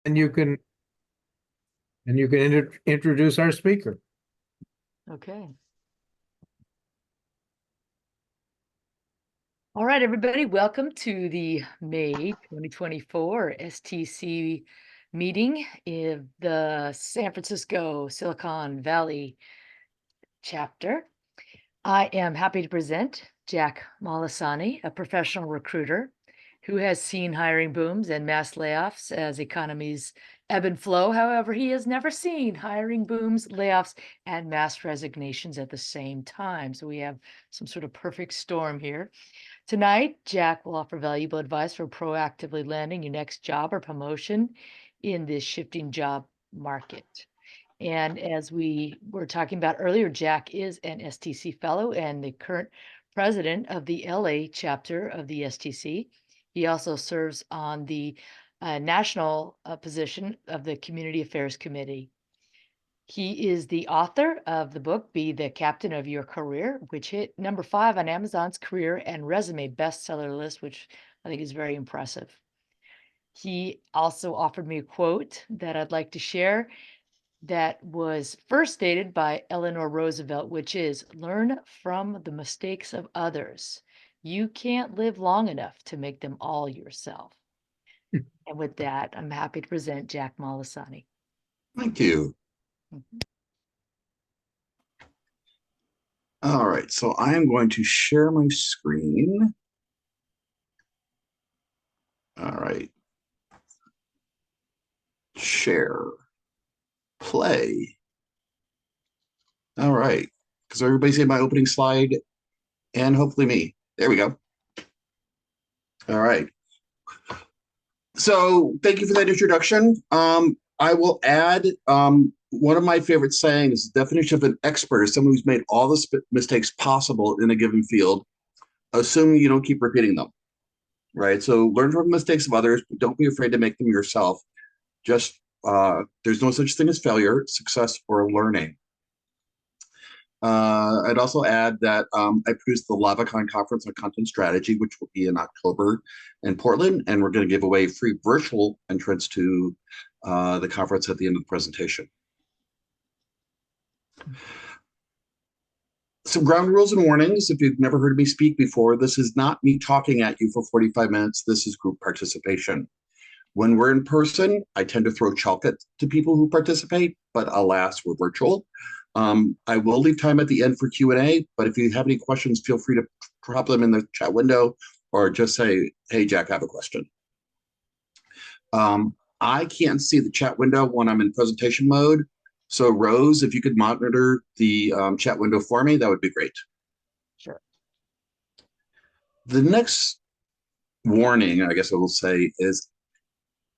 And you can introduce our speaker. Okay. All right, everybody, welcome to the May 2024 STC meeting in the San Francisco Silicon Valley chapter. I am happy to present Jack Molisani, a professional recruiter who has seen hiring booms and mass layoffs as economies ebb and flow. However, he has never seen hiring booms, layoffs, and mass resignations at the same time. So we have some sort of perfect storm here. Tonight, Jack will offer valuable advice for proactively landing your next job or promotion in this shifting job market. And as we were talking about earlier, Jack is an STC fellow and the current president of the LA chapter of the STC. He also serves on the national position of the Community Affairs Committee. He is the author of the book, Be the Captain of Your Career, which hit number 5 on Amazon's career and resume bestseller list, which I think is very impressive. He also offered me a quote that I'd like to share that was first stated by Eleanor Roosevelt, which is, learn from the mistakes of others. You can't live long enough to make them all yourself. And with that, I'm happy to present Jack Molisani. Thank you. All right, so I am going to share my screen. All right. Share. Play. All right. Because everybody see my opening slide and hopefully me. There we go. All right. So thank you for that introduction. I will add one of my favorite sayings, the definition of an expert is someone who's made all the mistakes possible in a given field, assuming you don't keep repeating them, right? So learn from the mistakes of others, but don't be afraid to make them yourself. Just, there's no such thing as failure, success, or learning. I'd also add that I produced the LavaCon conference on content strategy, which will be in October in Portland, and we're going to give away free virtual entrance to the conference at the end of the presentation. Some ground rules and warnings. If you've never heard me speak before, this is not me talking at you for 45 minutes. This is group participation. When we're in person, I tend to throw chalk to people who participate, but alas, we're virtual. I will leave time at the end for Q&A, but if you have any questions, feel free to drop them in the chat window or just say, hey, Jack, I have a question. I can't see the chat window when I'm in presentation mode. So Rose, if you could monitor the chat window for me, that would be great. Sure. The next warning, I guess I will say, is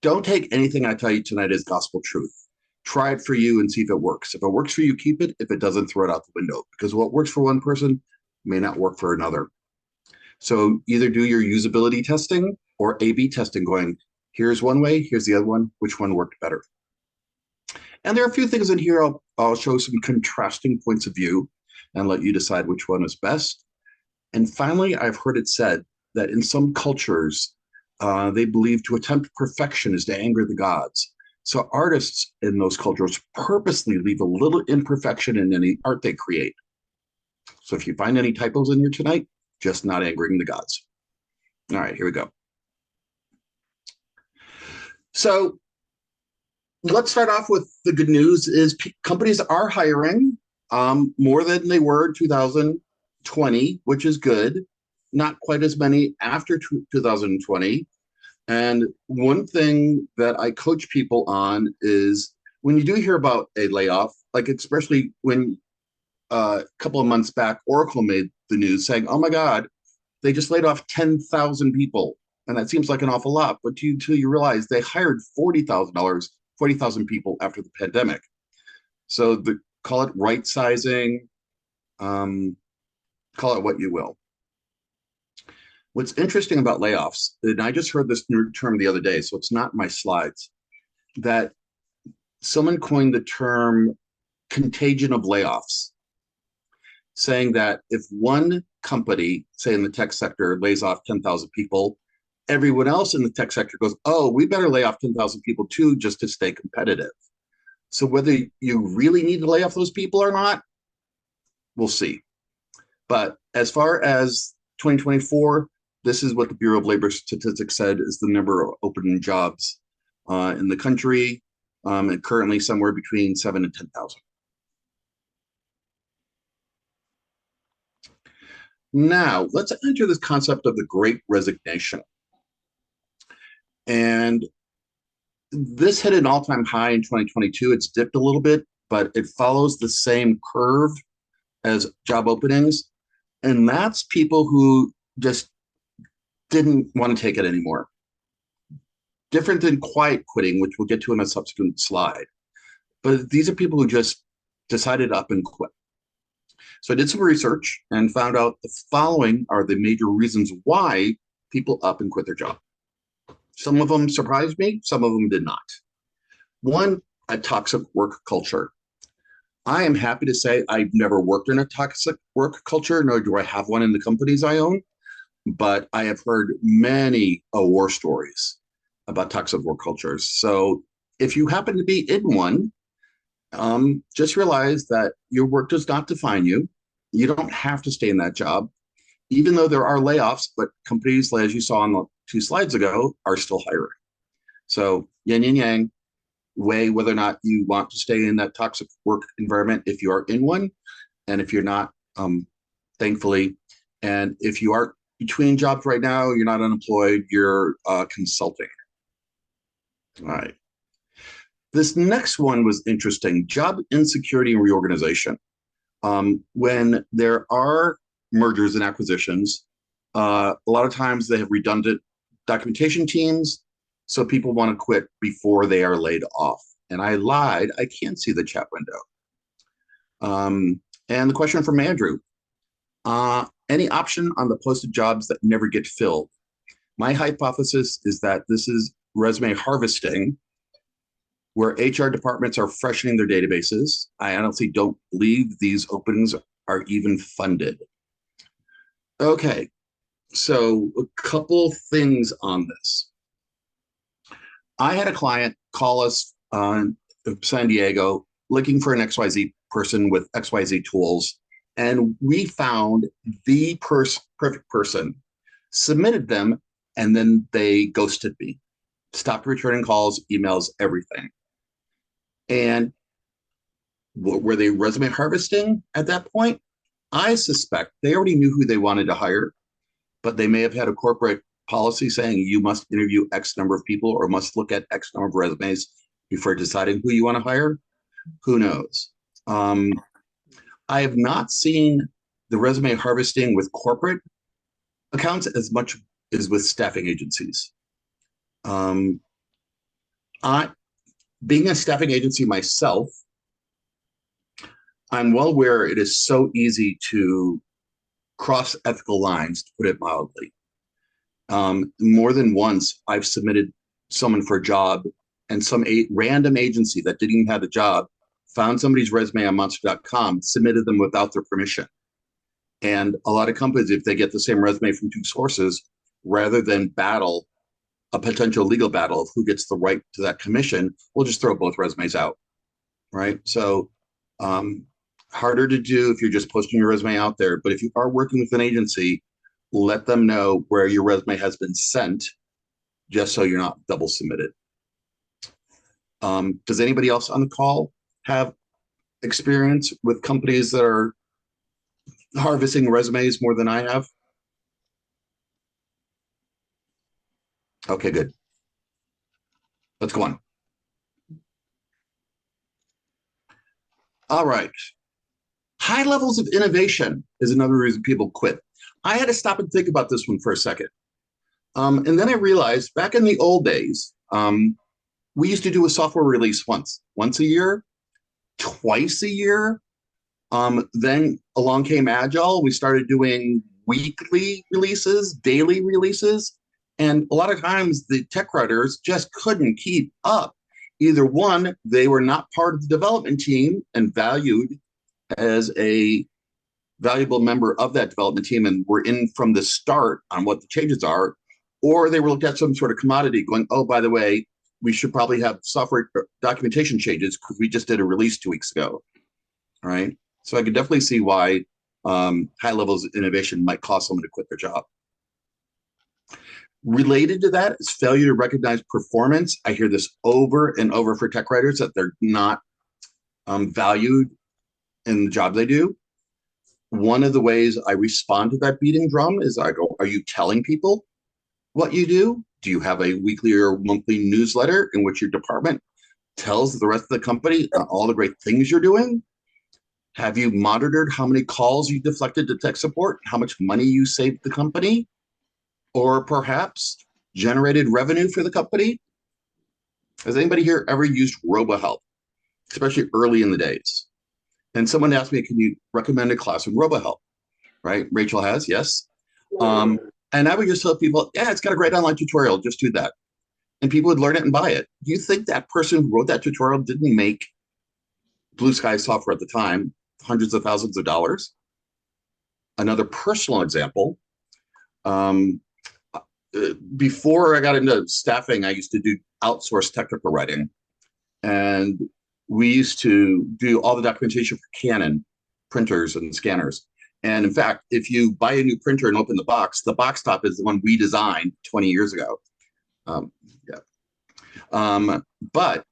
don't take anything I tell you tonight as gospel truth. Try it for you and see if it works. If it works for you, keep it. If it doesn't, throw it out the window, because what works for one person may not work for another. So either do your usability testing or A/B testing, going, here's one way, here's the other one, which one worked better? And there are a few things in here. I'll show some contrasting points of view and let you decide which one is best. And finally, I've heard it said that in some cultures, they believe to attempt perfection is to anger the gods. So artists in those cultures purposely leave a little imperfection in any art they create. So if you find any typos in here tonight, just not angering the gods. All right, here we go. So let's start off with the good news is companies are hiring more than they were in 2020, which is good. Not quite as many after 2020. And one thing that I coach people on is when you do hear about a layoff, like especially when a couple of months back, Oracle made the news saying, oh my God, they just laid off 10,000 people. And that seems like an awful lot, but until you realize they hired $40,000 people after the pandemic. So call it right sizing, call it what you will. What's interesting about layoffs, and I just heard this new term the other day, so it's not in my slides, that someone coined the term contagion of layoffs, saying that if one company, say in the tech sector, lays off 10,000 people, everyone else in the tech sector goes, oh, we better lay off 10,000 people too, just to stay competitive. So whether you really need to lay off those people or not, we'll see. But as far as 2024, this is what the Bureau of Labor Statistics said is the number of open jobs in the country, and currently somewhere between 7 and 10,000. Now, let's enter this concept of the Great Resignation. And this hit an all-time high in 2022. It's dipped a little bit, but it follows the same curve as job openings. And that's people who just didn't want to take it anymore. Different than quiet quitting, which we'll get to in a subsequent slide. But these are people who just decided up and quit. So I did some research and found out the following are the major reasons why people up and quit their job. Some of them surprised me, some of them did not. One, a toxic work culture. I am happy to say I've never worked in a toxic work culture, nor do I have one in the companies I own, but I have heard many war stories about toxic work cultures. So if you happen to be in one, just realize that your work does not define you. You don't have to stay in that job, even though there are layoffs, but companies, as you saw on the 2 slides ago, are still hiring. So yin and yang, weigh whether or not you want to stay in that toxic work environment if you are in one, and if you're not, thankfully, and if you are between jobs right now, you're not unemployed, you're consulting. All right. This next one was interesting, job insecurity and reorganization. When there are mergers and acquisitions, a lot of times they have redundant documentation teams, so people want to quit before they are laid off. And I lied, I can't see the chat window. And the question from Andrew, any option on the posted jobs that never get filled? My hypothesis is that this is resume harvesting, where HR departments are freshening their databases. I honestly don't believe these openings are even funded. Okay, so a couple things on this. I had a client call us on San Diego looking for an XYZ person with XYZ tools, and we found the perfect person, submitted them, and then they ghosted me, stopped returning calls, emails, everything. And were they resume harvesting at that point? I suspect they already knew who they wanted to hire, but they may have had a corporate policy saying you must interview X number of people or must look at X number of resumes before deciding who you want to hire. Who knows? I have not seen the resume harvesting with corporate accounts as much as with staffing agencies. Being a staffing agency myself, I'm well aware it is so easy to cross ethical lines, to put it mildly. More than once, I've submitted someone for a job, and some random agency that didn't even have a job found somebody's resume on monster.com, submitted them without their permission. And a lot of companies, if they get the same resume from 2 sources, rather than battle a potential legal battle of who gets the right to that commission, we'll just throw both resumes out, right? So harder to do if you're just posting your resume out there. But if you are working with an agency, let them know where your resume has been sent, just so you're not double submitted. Does anybody else on the call have experience with companies that are harvesting resumes more than I have? Okay, good. Let's go on. All right. High levels of innovation is another reason people quit. I had to stop and think about this one for a second. And then I realized back in the old days, we used to do a software release once a year, twice a year. Then along came Agile. We started doing weekly releases, daily releases. And a lot of times the tech writers just couldn't keep up. Either one, they were not part of the development team and valued as a valuable member of that development team and were in from the start on what the changes are, or they were looked at some sort of commodity going, oh, by the way, we should probably have software documentation changes because we just did a release 2 weeks ago. All right. So I could definitely see why high levels of innovation might cause someone to quit their job. Related to that is failure to recognize performance. I hear this over and over for tech writers that they're not valued in the job they do. One of the ways I respond to that beating drum is I go, are you telling people what you do? Do you have a weekly or monthly newsletter in which your department tells the rest of the company all the great things you're doing? Have you monitored how many calls you deflected to tech support, how much money you saved the company, or perhaps generated revenue for the company? Has anybody here ever used RoboHelp, especially early in the days? And someone asked me, can you recommend a class in RoboHelp? Right? Rachel has, yes. And I would just tell people, yeah, it's got a great online tutorial, just do that. And people would learn it and buy it. Do you think that person who wrote that tutorial didn't make Blue Sky software at the time hundreds of thousands of dollars? Another personal example, before I got into staffing, I used to do outsourced technical writing. And we used to do all the documentation for Canon printers and scanners. And in fact, if you buy a new printer and open the box top is the one we designed 20 years ago. But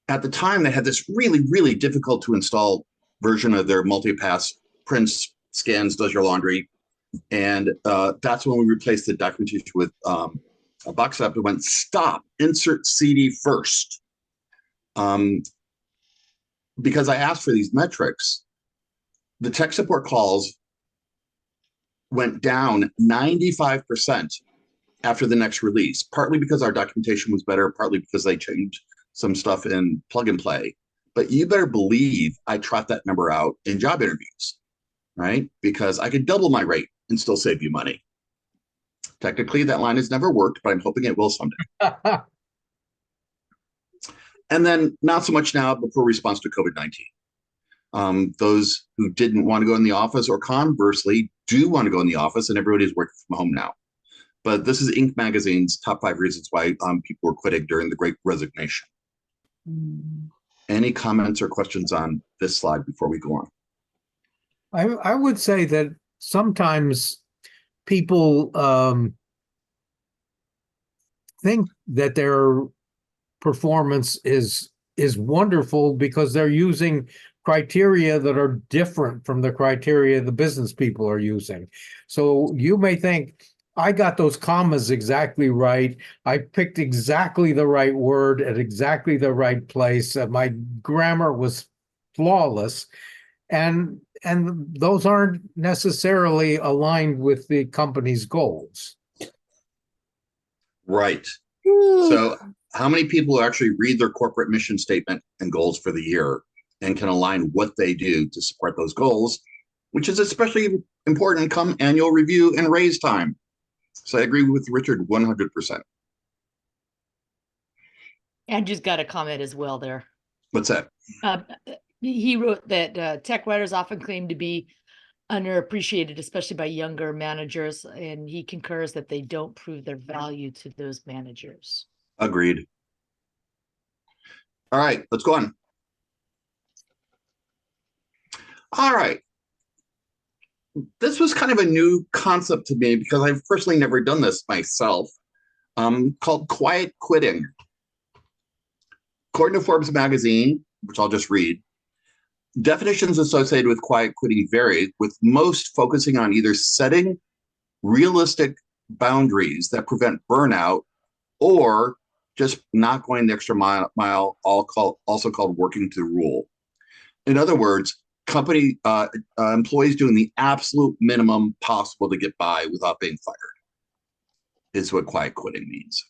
at the time, they had this really, really difficult to install version of their multi-pass prints, scans, does your laundry. And that's when we replaced the documentation with a box up and went, stop, insert CD first. Because I asked for these metrics, the tech support calls went down 95% after the next release, partly because our documentation was better, partly because they changed some stuff in plug and play. But you better believe I trot that number out in job interviews, right? Because I could double my rate and still save you money. Technically, that line has never worked, but I'm hoping it will someday. And then not so much now, but for response to COVID-19. Those who didn't want to go in the office or conversely do want to go in the office, and everybody's working from home now. But this is Inc. magazine's top 5 reasons why people were quitting during the Great Resignation. Any comments or questions on this slide before we go on? I would say that sometimes people think that their performance is wonderful because they're using criteria that are different from the criteria the business people are using. So you may think, I got those commas exactly right. I picked exactly the right word at exactly the right place. My grammar was flawless. And those aren't necessarily aligned with the company's goals. Right. So how many people actually read their corporate mission statement and goals for the year and can align what they do to support those goals, which is especially important come annual review and raise time. So I agree with Richard 100%. Andrew's got a comment as well there. What's that? He wrote that tech writers often claim to be underappreciated, especially by younger managers, and he concurs that they don't prove their value to those managers. Agreed. All right, let's go on. All right. This was kind of a new concept to me because I've personally never done this myself, called quiet quitting. According to Forbes magazine, which I'll just read, definitions associated with quiet quitting vary, with most focusing on either setting realistic boundaries that prevent burnout or just not going the extra mile, also called working to the rule. In other words, company employees doing the absolute minimum possible to get by without being fired is what quiet quitting means.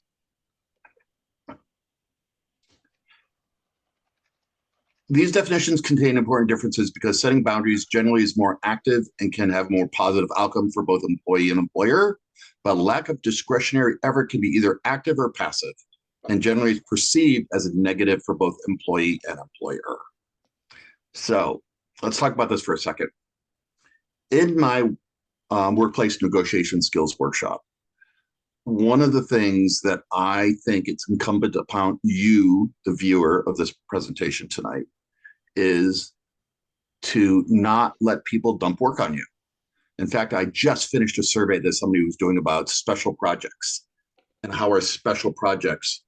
These definitions contain important differences because setting boundaries generally is more active and can have more positive outcome for both employee and employer, but lack of discretionary effort can be either active or passive and generally is perceived as a negative for both employee and employer. So let's talk about this for a second. In my workplace negotiation skills workshop, one of the things that I think it's incumbent upon you, the viewer of this presentation tonight, is to not let people dump work on you. In fact, I just finished a survey that somebody was doing about special projects and how are special projects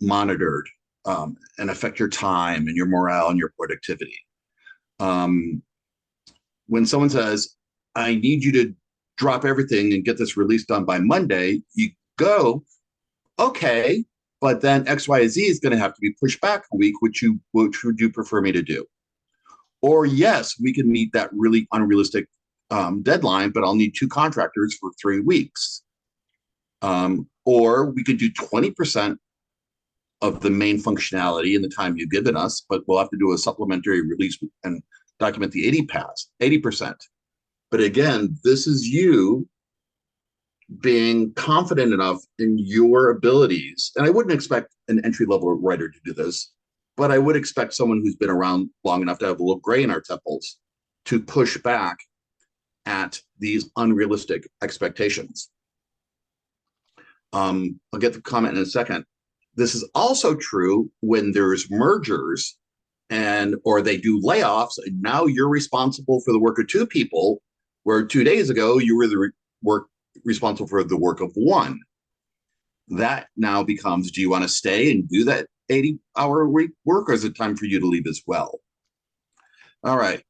monitored and affect your time and your morale and your productivity. When someone says, I need you to drop everything and get this release done by Monday, you go, okay, but then X, Y, Z is going to have to be pushed back a week, which would you prefer me to do? Or yes, we can meet that really unrealistic deadline, but I'll need 2 contractors for 3 weeks. Or we could do 20% of the main functionality in the time you've given us, but we'll have to do a supplementary release and document the 80%. But again, this is you being confident enough in your abilities. And I wouldn't expect an entry-level writer to do this, but I would expect someone who's been around long enough to have a little gray in our temples to push back at these unrealistic expectations. I'll get the comment in a second. This is also true when there's mergers or they do layoffs, and now you're responsible for the work of 2 people, where 2 days ago you were responsible for the work of 1. That now becomes, do you want to stay and do that 80-hour week work, or is it time for you to leave as well? All right,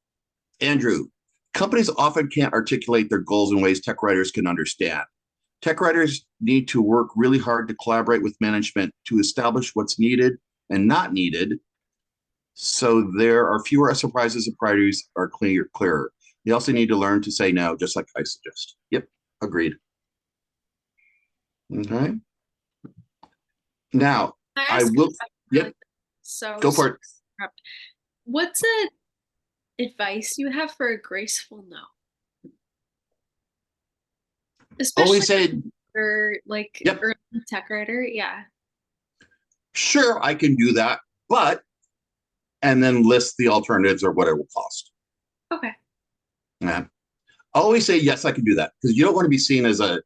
Andrew, companies often can't articulate their goals in ways tech writers can understand. Tech writers need to work really hard to collaborate with management to establish what's needed and not needed, so there are fewer surprises and priorities are clearer. You also need to learn to say no, just like I suggest. Yep, agreed. Okay. Now, I will. Yep. So go for it. What's the advice you have for a graceful no? Especially Always say, for like yep, early tech writer, yeah. Sure, I can do that, but, and then list the alternatives or what it will cost. Okay. Yeah. Always say, yes, I can do that, because you don't want to be seen as a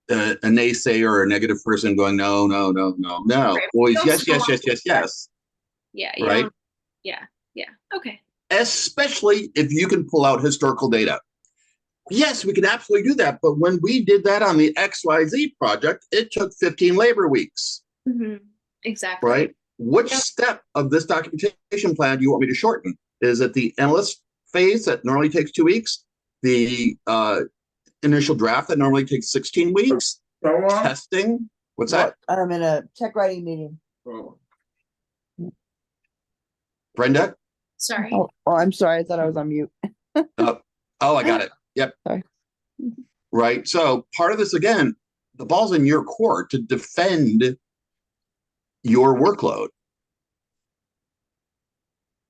naysayer or a negative person going, no. Right. Always, Don't yes. Yeah. Right? Yeah. Okay. Especially if you can pull out historical data. Yes, we can absolutely do that. But when we did that on the XYZ project, it took 15 labor weeks. Mm-hmm. Exactly. Right? Which step of this documentation plan do you want me to shorten? Is it the analyst phase that normally takes 2 weeks? The initial draft that normally takes 16 weeks? Testing? What's that? I'm in a tech writing meeting. Brenda? Sorry. Oh, I'm sorry. I thought I was on mute. Oh, I got it. Yep. Sorry. Right. So part of this, again, the ball's in your court to defend your workload.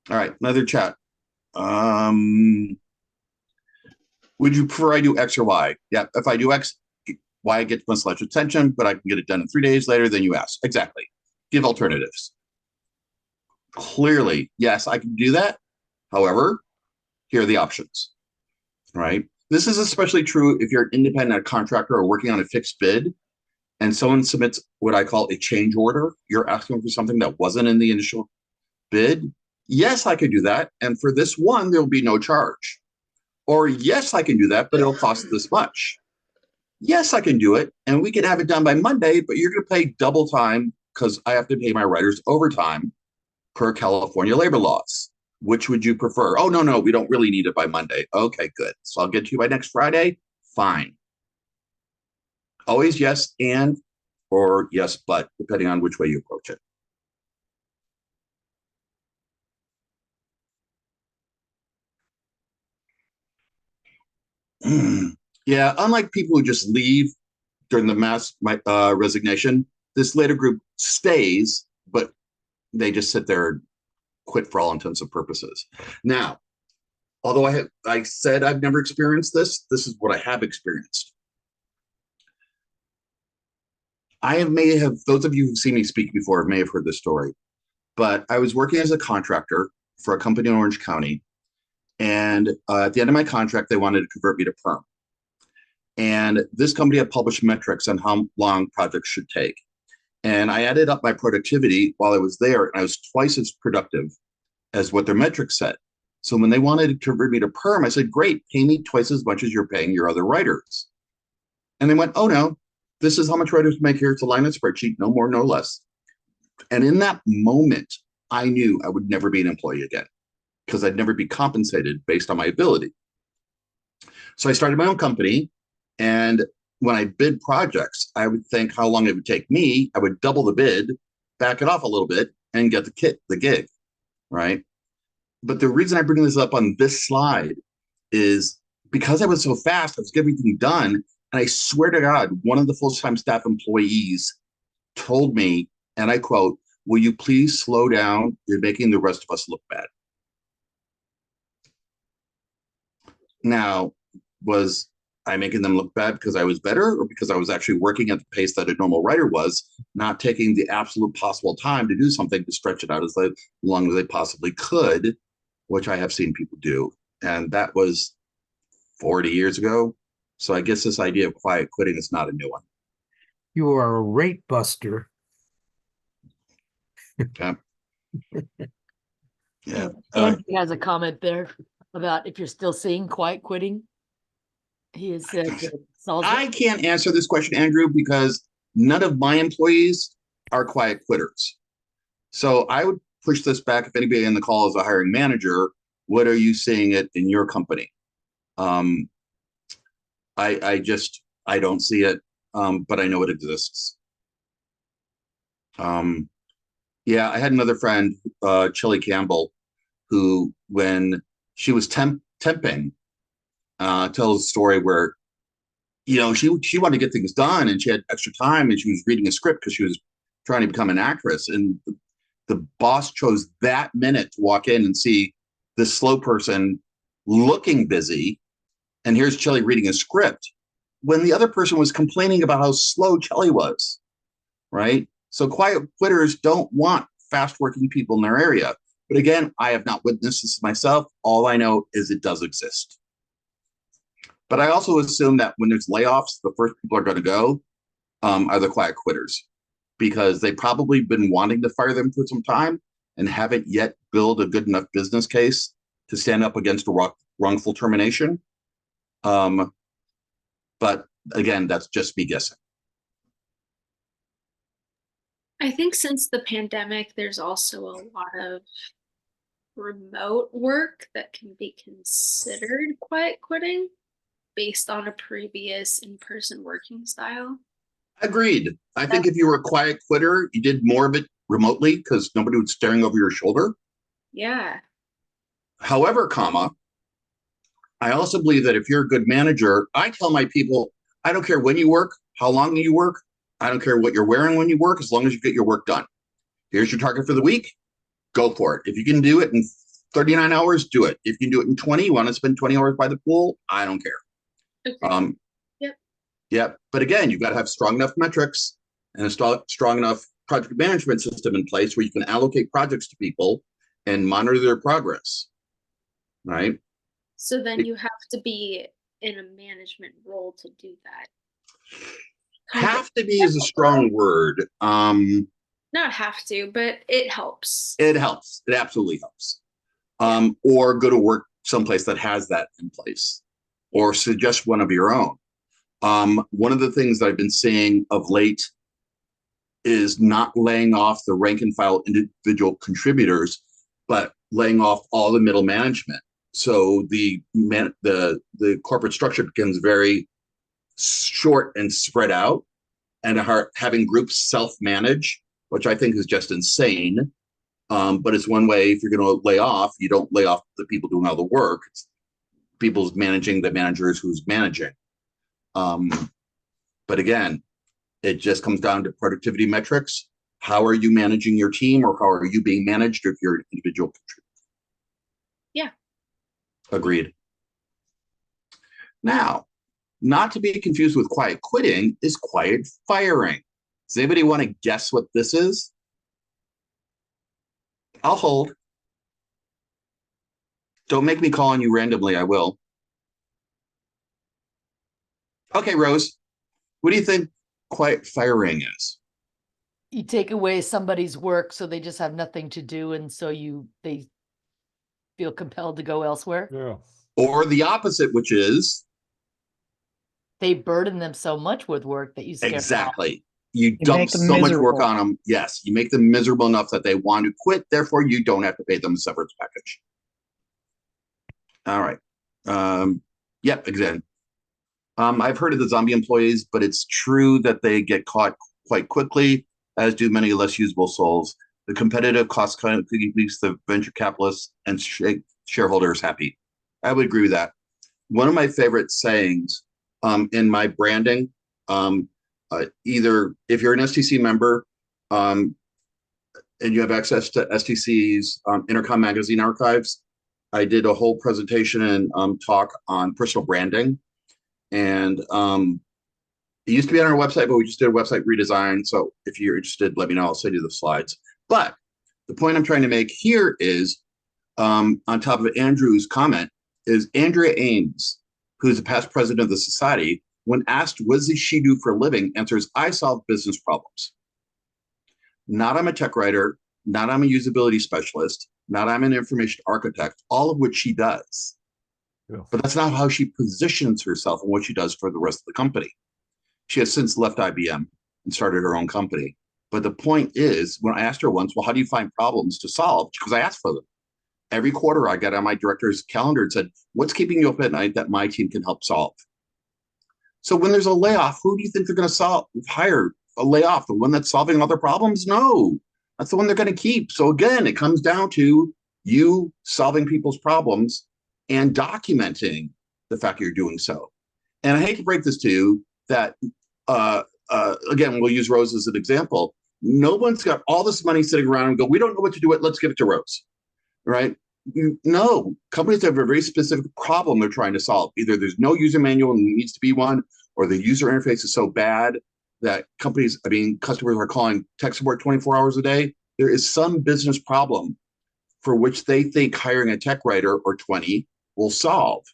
All right. Another chat. Would you prefer I do X or Y? Yeah. If I do X, Y gets much less attention, but I can get it done in 3 days later than you ask. Exactly. Give alternatives. Clearly, yes, I can do that. However, here are the options. Right. This is especially true if you're an independent contractor or working on a fixed bid and someone submits what I call a change order. You're asking for something that wasn't in the initial bid. Yes, I can do that. And for this one, there'll be no charge. Or yes, I can do that, but it'll cost this much. Yes, I can do it. And we can have it done by Monday, but you're going to pay double time because I have to pay my writers overtime per California labor laws. Which would you prefer? Oh, no, we don't really need it by Monday. Okay, good. So I'll get to you by next Friday. Fine. Always yes and, or yes but, depending on which way you approach it. Yeah, unlike people who just leave during the mass resignation, this later group stays, but they just sit there and quit for all intents and purposes. Now, although I said I've never experienced this, this is what I have experienced. Those of you who've seen me speak before may have heard this story, but I was working as a contractor for a company in Orange County. And at the end of my contract, they wanted to convert me to perm. And this company had published metrics on how long projects should take. And I added up my productivity while I was there, and I was twice as productive as what their metrics said. So when they wanted to convert me to perm, I said, great, pay me twice as much as you're paying your other writers. And they went, oh no, this is how much writers make here. It's a line of spreadsheet, no more, no less. And in that moment, I knew I would never be an employee again because I'd never be compensated based on my ability. So I started my own company. And when I bid projects, I would think how long it would take me. I would double the bid, back it off a little bit, and get the gig, right? But the reason I bring this up on this slide is because I was so fast, I was getting everything done. And I swear to God, one of the full-time staff employees told me, and I quote, "Will you please slow down? You're making the rest of us look bad." Now, was I making them look bad because I was better or because I was actually working at the pace that a normal writer was, not taking the absolute possible time to do something to stretch it out as long as they possibly could, which I have seen people do. And that was 40 years ago. So I guess this idea of quiet quitting is not a new one. You are a rate buster. Okay. Yeah. Andy has a comment there about if you're still seeing quiet quitting. He has said I can't answer this question, Andrew, because none of my employees are quiet quitters. So I would push this back. If anybody in the call is a hiring manager, what are you seeing it in your company? I don't see it, but I know it exists. Yeah, I had another friend, Chili Campbell, who when she was temping, tells a story where, she wanted to get things done and she had extra time and she was reading a script because she was trying to become an actress. And the boss chose that minute to walk in and see this slow person looking busy. And here's Chili reading a script when the other person was complaining about how slow Chili was, right? So quiet quitters don't want fast working people in their area. But again, I have not witnessed this myself. All I know is it does exist. But I also assume that when there's layoffs, the first people are going to go are the quiet quitters, because they've probably been wanting to fire them for some time and haven't yet built a good enough business case to stand up against a wrongful termination. But again, that's just me guessing. I think since the pandemic, there's also a lot of remote work that can be considered quiet quitting based on a previous in-person working style. Agreed. I think if you were a quiet quitter, you did more of it remotely because nobody was staring over your shoulder. Yeah. However, I also believe that if you're a good manager, I tell my people, I don't care when you work, how long you work. I don't care what you're wearing when you work, as long as you get your work done. Here's your target for the week. Go for it. If you can do it in 39 hours, do it. If you can do it in 20, you want to spend 20 hours by the pool, I don't care. Okay. Yep. But again, you've got to have strong enough metrics and a strong enough project management system in place where you can allocate projects to people and monitor their progress, right? So then you have to be in a management role to do that. Have to be is a strong word. Not have to, but it helps. It helps. It absolutely helps. Or go to work someplace that has that in place, or suggest one of your own. One of the things that I've been seeing of late is not laying off the rank and file individual contributors, but laying off all the middle management. So the corporate structure becomes very short and spread out, and having groups self-manage, which I think is just insane. But it's one way. If you're going to lay off, you don't lay off the people doing all the work. It's people's managing the managers who's managing. But again, it just comes down to productivity metrics. How are you managing your team, or how are you being managed if you're an individual contributor? Yeah. Agreed. Now, not to be confused with quiet quitting is quiet firing. Does anybody want to guess what this is? I'll hold. Don't make me call on you randomly, I will. Okay, Rose, what do you think quiet firing is? You take away somebody's work, so they just have nothing to do, and so they feel compelled to go elsewhere. Yeah. Or the opposite, which is They burden them so much with work that you scare them off. exactly. You You dump make them so much work miserable. on them. Yes, you make them miserable enough that they want to quit. Therefore, you don't have to pay them a severance package. All right. Yep, again. I've heard of the zombie employees, but it's true that they get caught quite quickly, as do many less usable souls. The competitive cost cutting keeps the venture capitalists and shareholders happy. I would agree with that. One of my favorite sayings in my branding, either if you're an STC member and you have access to STC's Intercom magazine archives, I did a whole presentation and talk on personal branding. And it used to be on our website, but we just did a website redesign. So if you're interested, let me know. I'll send you the slides. But the point I'm trying to make here is, on top of Andrew's comment, is Andrea Ames, who's a past president of the society, when asked what does she do for a living, answers, I solve business problems. Not I'm a tech writer, not I'm a usability specialist, not I'm an information architect, all of which she does. Yeah. But that's not how she positions herself and what she does for the rest of the company. She has since left IBM and started her own company. But the point is, when I asked her once, well, how do you find problems to solve? Because I asked for them. Every quarter I got on my director's calendar and said, what's keeping you up at night that my team can help solve? So when there's a layoff, who do you think they're going to hire a layoff? The one that's solving other problems? No, that's the one they're going to keep. So again, it comes down to you solving people's problems and documenting the fact you're doing so. And I hate to break this to you that, again, we'll use Rose as an example. No one's got all this money sitting around and go, we don't know what to do with it, let's give it to Rose, right? No, companies have a very specific problem they're trying to solve. Either there's no user manual and there needs to be one, or the user interface is so bad that customers are calling tech support 24 hours a day. There is some business problem for which they think hiring a tech writer or 20 will solve,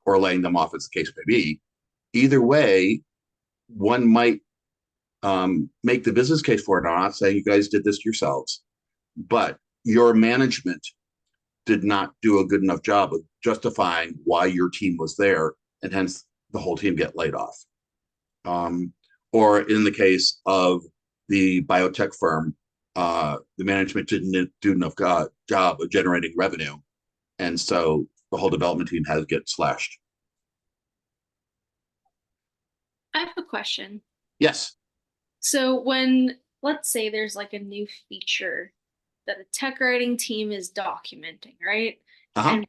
or laying them off as the case may be. Either way, one might make the business case for it. I'm not saying you guys did this yourselves, but your management did not do a good enough job of justifying why your team was there, and hence the whole team get laid off. Or in the case of the biotech firm, the management didn't do enough job of generating revenue, and so the whole development team has to get slashed. I have a question. Yes. So when, let's say there's like a new feature that a tech writing team is documenting, right? Uh-huh. And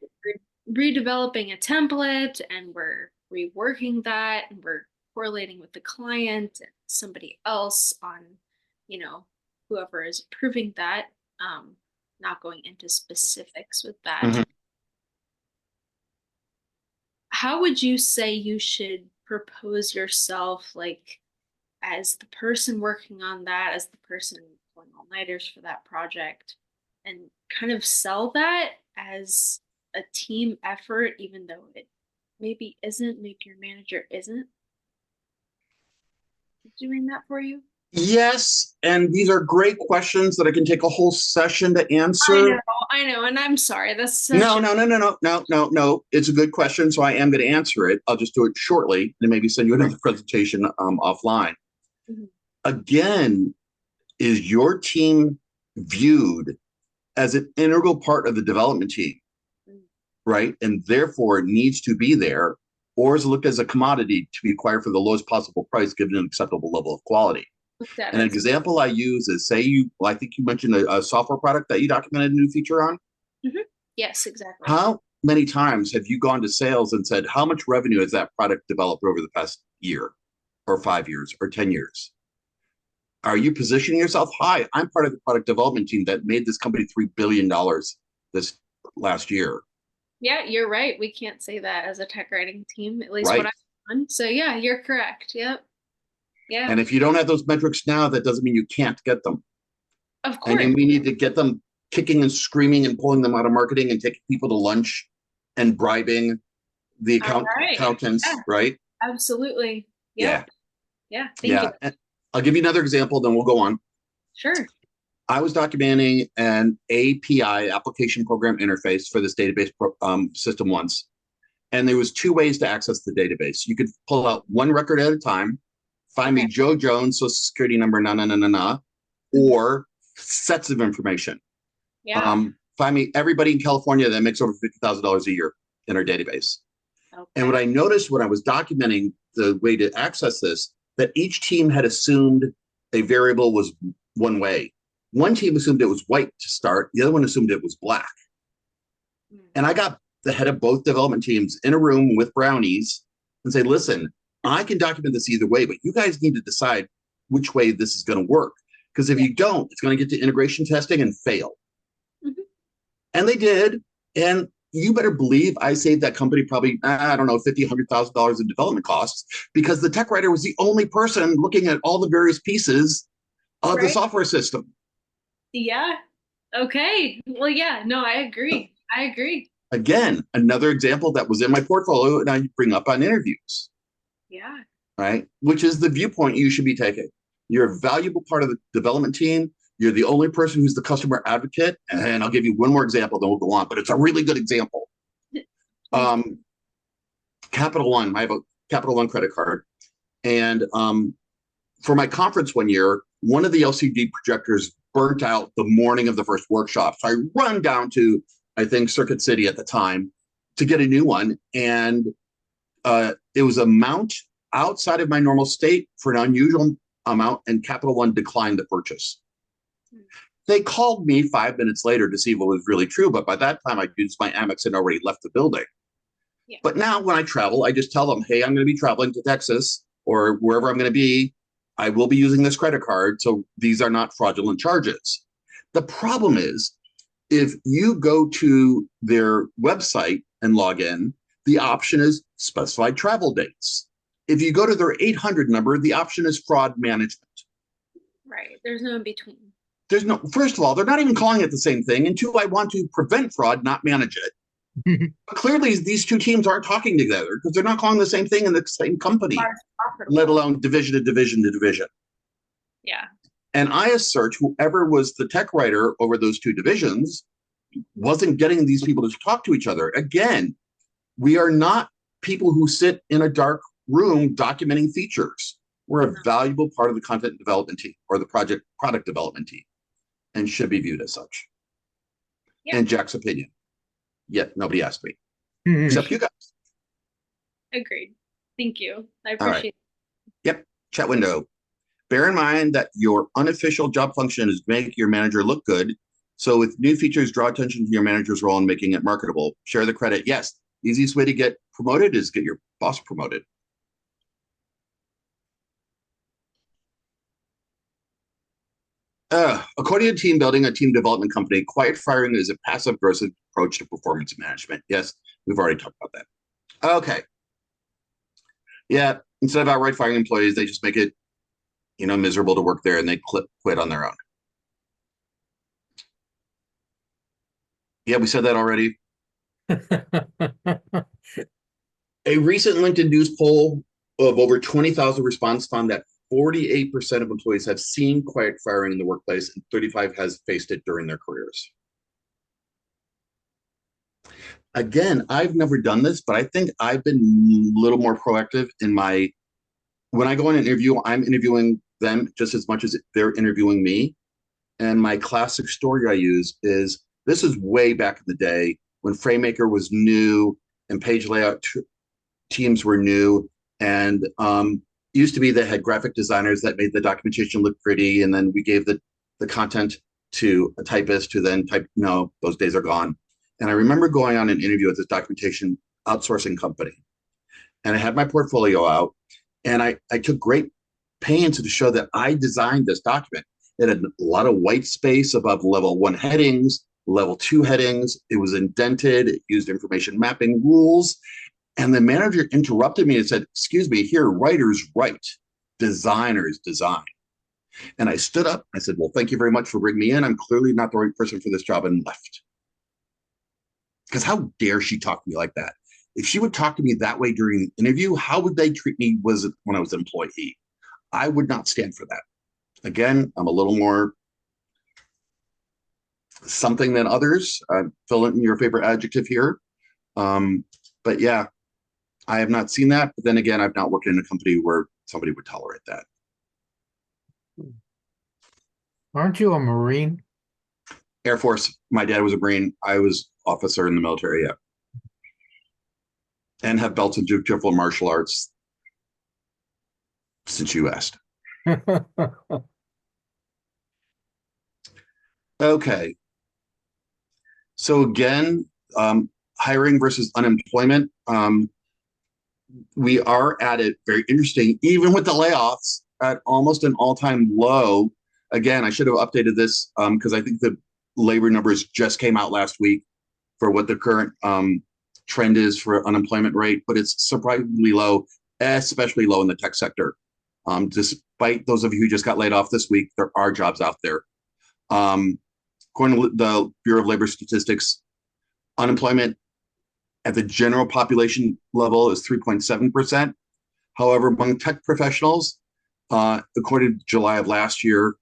we're redeveloping a template and we're reworking that and we're correlating with the client and somebody else on, whoever is approving that, not going into specifics with that. Mhm. How would you say you should propose yourself, like, as the person working on that, as the person pulling all-nighters for that project, and kind of sell that as a team effort, even though it maybe isn't, maybe your manager isn't doing that for you? Yes, and these are great questions that I can take a whole session to answer. I know, and I'm sorry. That's such No. It's a good question, so I am going to answer it. I'll just do it shortly and maybe send you another presentation offline. Mhm. Again, is your team viewed as an integral part of the development team, right? And therefore it needs to be there, or is it looked as a commodity to be acquired for the lowest possible price given an acceptable level of quality? That An is- example I use is, I think you mentioned a software product that you documented a new feature on. Yes, exactly. How many times have you gone to sales and said, how much revenue has that product developed over the past year or 5 years or 10 years? Are you positioning yourself? Hi, I'm part of the product development team that made this company $3 billion this last year. Yeah, you're right. We can't say that as a tech writing team, at least Right. what I've done. So yeah, you're correct. Yep. Yeah, And if you don't have those metrics now, that doesn't mean you can't get them. of And course. then we need to get them kicking and screaming and pulling them out of marketing and taking people to lunch and bribing the All right. accountants, Yeah. right? Absolutely. Yeah. Yeah. Thank Yeah. you. And I'll give you another example, then we'll go on. Sure. I was documenting an API, application program interface, for this database system once. And there was two ways to access the database. You could pull out one record at a time, find me Okay. Joe Jones, social security number, or sets of information. Yeah. Find me everybody in California that makes over $50,000 a year in our database. Okay. And what I noticed when I was documenting the way to access this, that each team had assumed a variable was one way. One team assumed it was white to start. The other one assumed it was black. And I got the head of both development teams in a room with brownies and say, listen, I can document this either way, but you guys need to decide which way this is going to work. Because if you don't, it's going to get to integration testing and fail. Mhm. And they did. And you better believe I saved that company probably, I don't know, $50,000, $100,000 in development costs, because the tech writer was the only person looking at all the various pieces of the Right. software system. Yeah. Okay. Well, yeah. No, I agree. I agree. Again, another example that was in my portfolio and I bring up on interviews, Yeah. right? Which is the viewpoint you should be taking. You're a valuable part of the development team. You're the only person who's the customer advocate. And I'll give you one more example, then we'll go on, but it's a really good example. Capital One, I have a Capital One credit card. And for my conference one year, one of the LCD projectors burnt out the morning of the first workshop. So I run down to, I think, Circuit City at the time to get a new one. And it was a mount outside of my normal state for an unusual amount, and Capital One declined the purchase. They called me 5 minutes later to see what was really true, but by that time, I used my Amex and already left the building. Yeah. But now when I travel, I just tell them, hey, I'm going to be traveling to Texas or wherever I'm going to be. I will be using this credit card, so these are not fraudulent charges. The problem is, if you go to their website and log in, the option is specified travel dates. If you go to their 800 number, the option is fraud management. Right. There's no in between. There's no, first of all, they're not even calling it the same thing. And two, I want to prevent fraud, not manage it. But clearly, these two teams aren't talking together because they're not calling the same thing in the same company, let alone division to division to division. Yeah. And I assert whoever was the tech writer over those two divisions wasn't getting these people to talk to each other. Again, we are not people who sit in a dark room documenting features. We're a valuable part of the content development team or the product development team and should be viewed as such. Yeah. In Jack's opinion. Yet nobody asked me, except you guys. Agreed. Thank you. I All right. appreciate Yep. Chat window. Bear in mind that your unofficial job function is to make your manager look good. So with new features, draw attention to your manager's role in making it marketable. Share the credit. Yes. Easiest way to get promoted is get your boss promoted. According to team building, a team development company, quiet firing is a passive aggressive approach to performance management. Yes, we've already talked about that. Okay. Yeah, instead of outright firing employees, they just make it, miserable to work there and they quit on their own. Yeah, we said that already. A recent LinkedIn news poll of over 20,000 respondents found that 48% of employees have seen quiet firing in the workplace and 35% has faced it during their careers. Again, I've never done this, but I think I've been a little more proactive in when I go in an interview, I'm interviewing them just as much as they're interviewing me. And my classic story I use is, this is way back in the day when FrameMaker was new and page layout teams were new. And used to be they had graphic designers that made the documentation look pretty. And then we gave the content to a typist who then typed, no, those days are gone. And I remember going on an interview with this documentation outsourcing company. And I had my portfolio out and I took great pains to show that I designed this document. It had a lot of white space above level 1 headings, level 2 headings. It was indented, it used information mapping rules. And the manager interrupted me and said, excuse me, here, writers write, designers design. And I stood up, I said, well, thank you very much for bringing me in. I'm clearly not the right person for this job, and left. Because how dare she talk to me like that? if she would talk to me that way during the interview, how would they treat me when I was an employee? I would not stand for that. Again, I'm a little more something than others. Fill in your favorite adjective here. But yeah, I have not seen that. But then again, I've not worked in a company where somebody would tolerate that. Aren't you a Marine? Air Force. My dad was a Marine. I was officer in the military, yeah. And have belts and dutiful martial arts since you asked. Okay. So again, hiring versus unemployment. We are at it very interesting, even with the layoffs at almost an all-time low. Again, I should have updated this because I think the labor numbers just came out last week for what the current trend is for unemployment rate, but it's surprisingly low, especially low in the tech sector. Despite those of you who just got laid off this week, there are jobs out there. According to the Bureau of Labor Statistics, unemployment at the general population level is 3.7%. However, among tech professionals, according to July of last year,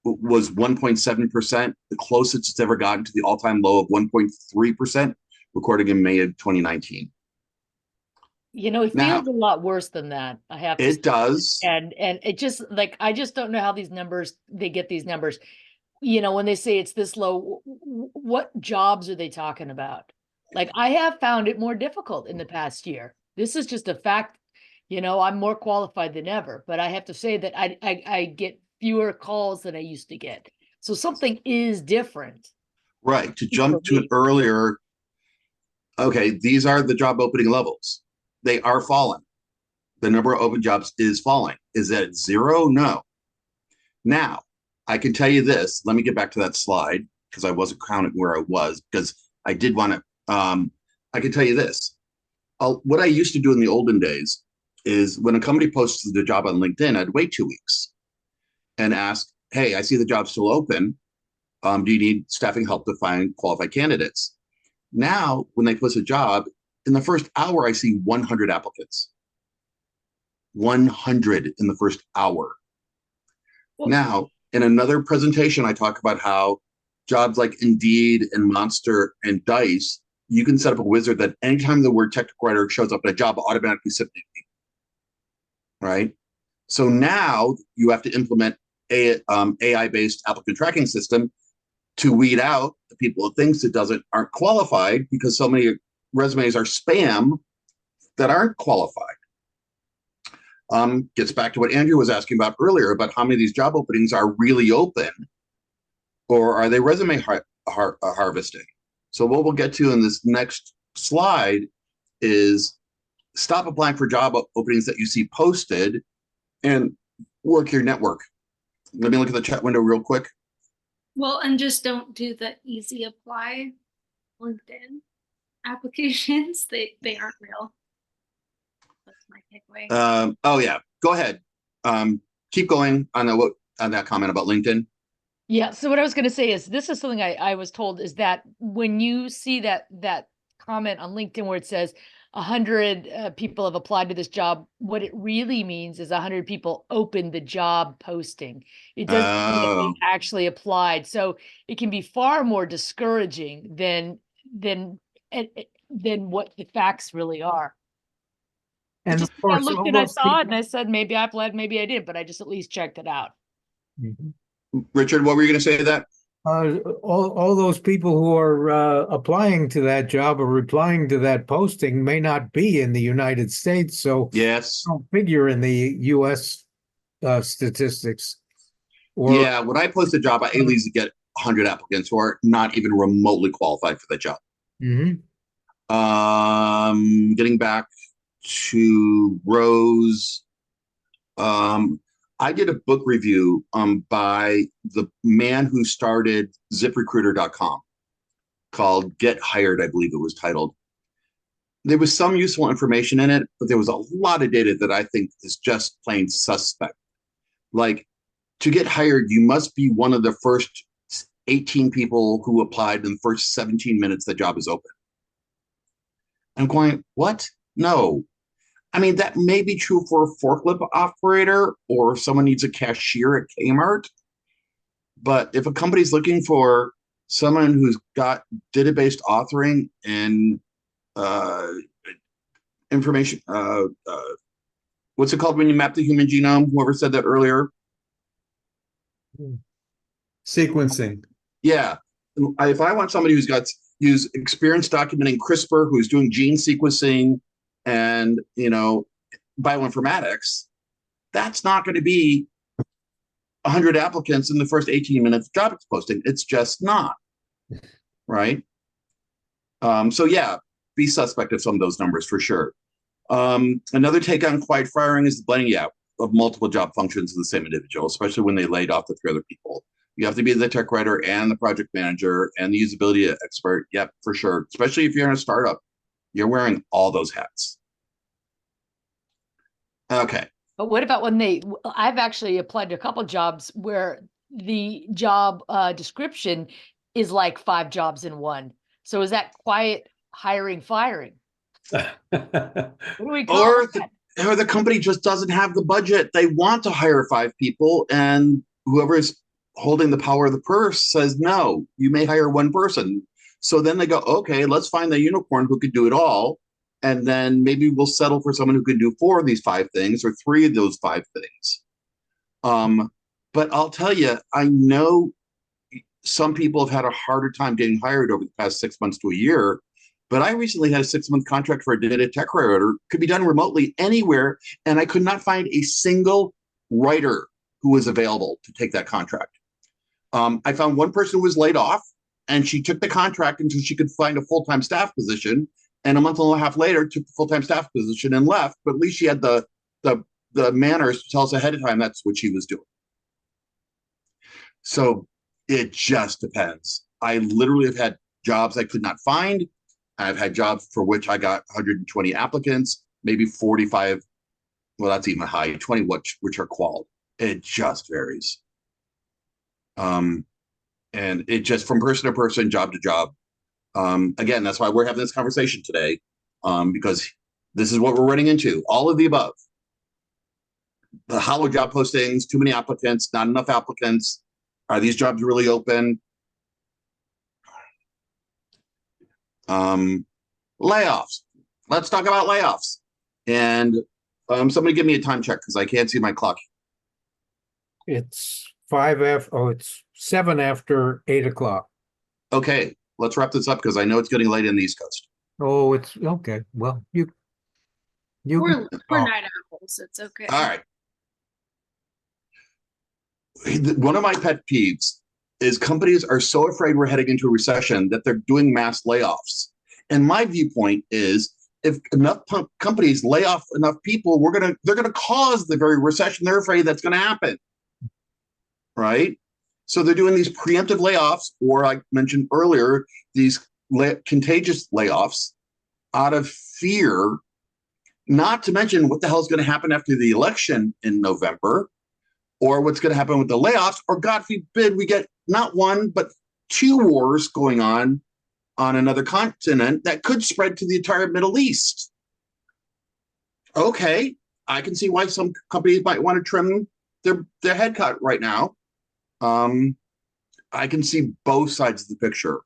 was 1.7%, the closest it's ever gotten to the all-time low of 1.3%, recorded in May of 2019. It Now, feels a lot worse than that, I have to say. it does. And it just like, I just don't know how they get these numbers. When they say it's this low, what jobs are they talking about? Like, I have found it more difficult in the past year. This is just a fact. I'm more qualified than ever, but I have to say that I get fewer calls than I used to get. So something is different. Right. To jump to it earlier, okay, these are the job opening levels. They are falling. The number of open jobs is falling. Is that zero? No. Now, I can tell you this. Let me get back to that slide because I wasn't counting where I was because I did want to. I can tell you this. What I used to do in the olden days is when a company posted the job on LinkedIn, I'd wait 2 weeks and ask, hey, I see the job's still open. Do you need staffing help to find qualified candidates? Now, when they post a job, in the first hour, I see 100 applicants. 100 in the first hour. Well, now, in another presentation, I talk about how jobs like Indeed and Monster and Dice, you can set up a wizard that anytime the word technical writer shows up in a job, automatically submit me. Right? So now you have to implement a AI-based applicant tracking system to weed out the people who thinks it aren't qualified because so many resumes are spam that aren't qualified. Gets back to what Andrew was asking about earlier about how many of these job openings are really open or are they resume harvesting? So what we'll get to in this next slide is stop applying for job openings that you see posted and work your network. Let me look at the chat window real quick. Well, and just don't do the easy apply LinkedIn applications. They aren't real. That's my takeaway. Oh yeah, go ahead. Keep going on that comment about LinkedIn. Yeah. So what I was going to say is this is something I was told is that when you see that comment on LinkedIn where it says 100 people have applied to this job, what it really means is 100 people opened the job posting. It doesn't mean that they actually applied. So it can be far more discouraging than what the facts really are. And just, of course, I looked and I saw it and I said, maybe I applied, maybe I did, but I just at least checked it out. Richard, what were you going to say to that? All those people who are applying to that job or replying to that posting may not be in the United States, so yes, don't figure in the U.S. Statistics. Yeah, when I post a job, I at least get 100 applicants who are not even remotely qualified for that job. Getting back to Rose, I did a book review by the man who started ZipRecruiter.com called Get Hired, I believe it was titled. There was some useful information in it, but there was a lot of data that I think is just plain suspect. Like, to get hired, you must be one of the first 18 people who applied in the first 17 minutes the job is open. I'm going, what? No. I mean, that may be true for a forklift operator or if someone needs a cashier at Kmart. But if a company's looking for someone who's got data-based authoring and uh, information, what's it called when you map the human genome? Whoever said that earlier. Sequencing. Yeah. If I want somebody who's experience documenting CRISPR, who's doing gene sequencing and, bioinformatics, that's not going to be 100 applicants in the first 18 minutes of job posting. It's just not. Right. So yeah, be suspect of some of those numbers for sure. Another take on quiet firing is the blending of multiple job functions of the same individual, especially when they laid off the 3 other people. You have to be the tech writer and the project manager and the usability expert. Yep, for sure. Especially if you're in a startup, you're wearing all those hats. Okay. But what about when I've actually applied to a couple jobs where the job description is like 5 jobs in one. So is that quiet hiring, firing? What do we call Or that? or the company just doesn't have the budget. They want to hire 5 people, and whoever is holding the power of the purse says, no, you may hire 1 person. So then they go, okay, let's find the unicorn who could do it all. And then maybe we'll settle for someone who can do 4 of these 5 things or 3 of those 5 things. But I'll tell you, I know some people have had a harder time getting hired over the past 6 months to a year. But I recently had a 6-month contract for a data tech writer, could be done remotely anywhere, and I could not find a single writer who was available to take that contract. I found 1 person who was laid off, and she took the contract until she could find a full-time staff position, and a month and a half later took the full-time staff position and left, but at least she had the manners to tell us ahead of time that's what she was doing. So it just depends. I literally have had jobs I could not find. I've had jobs for which I got 120 applicants, maybe 45. Well, that's even high, 20 which are qualified. It just varies. And it just from person to person, job to job. Again, that's why we're having this conversation today, because this is what we're running into. All of the above. The hollow job postings, too many applicants, not enough applicants. Are these jobs really open? Layoffs. Let's talk about layoffs. And somebody give me a time check because I can't see my clock. It's 7 after 8 o'clock. Okay, let's wrap this up because I know it's getting late in the East Coast. Oh, it's okay. Well, you We're oh. night owls. It's okay. All right. One of my pet peeves is companies are so afraid we're heading into a recession that they're doing mass layoffs. And my viewpoint is if enough companies lay off enough people, they're gonna cause the very recession they're afraid that's gonna happen. Right? So they're doing these preemptive layoffs, or I mentioned earlier, these contagious layoffs out of fear, not to mention what the hell is going to happen after the election in November, or what's going to happen with the layoffs, or God forbid we get not 1, but 2 wars going on another continent that could spread to the entire Middle East. Okay, I can see why some companies might want to trim their headcount right now. I can see both sides of the picture,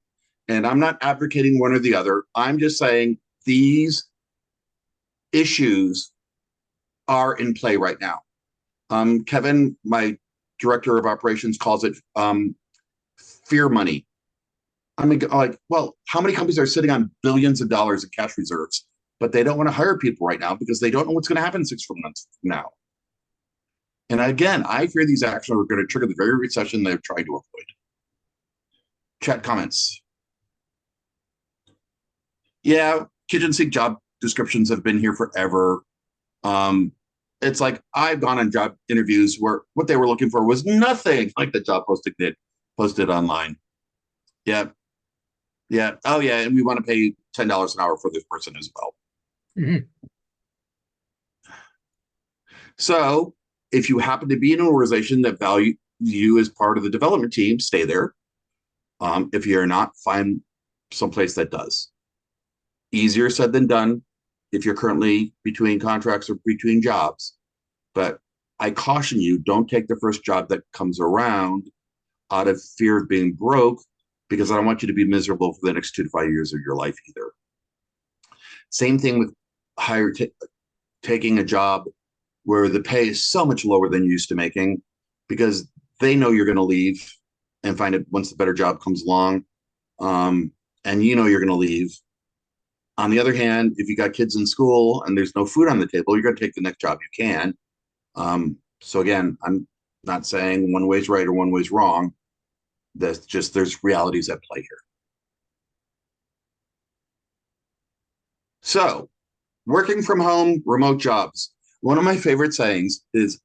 and I'm not advocating one or the other. I'm just saying these issues are in play right now. Kevin, my director of operations, calls it fear money. I mean, like, well, how many companies are sitting on billions of dollars in cash reserves, but they don't want to hire people right now because they don't know what's going to happen 6 months from now. And again, I fear these actions are going to trigger the very recession they're trying to avoid. Chat comments. Yeah, kitchen sink job descriptions have been here forever. It's like I've gone on job interviews where what they were looking for was nothing like the job posted online. Yeah. Yeah. Oh, yeah. And we want to pay $10 an hour for this person as well. Mhm. So if you happen to be in an organization that value you as part of the development team, stay there. If you're not, find someplace that does. Easier said than done if you're currently between contracts or between jobs. But I caution you, don't take the first job that comes around out of fear of being broke, because I don't want you to be miserable for the next 2 to 5 years of your life either. Same thing with taking a job where the pay is so much lower than you're used to making, because they know you're going to leave and find it once the better job comes along. And you know you're going to leave. On the other hand, if you got kids in school and there's no food on the table, you're going to take the next job you can. So again, I'm not saying one way's right or one way's wrong. That's just, there's realities at play here. So, working from home, remote jobs. One of my favorite sayings is,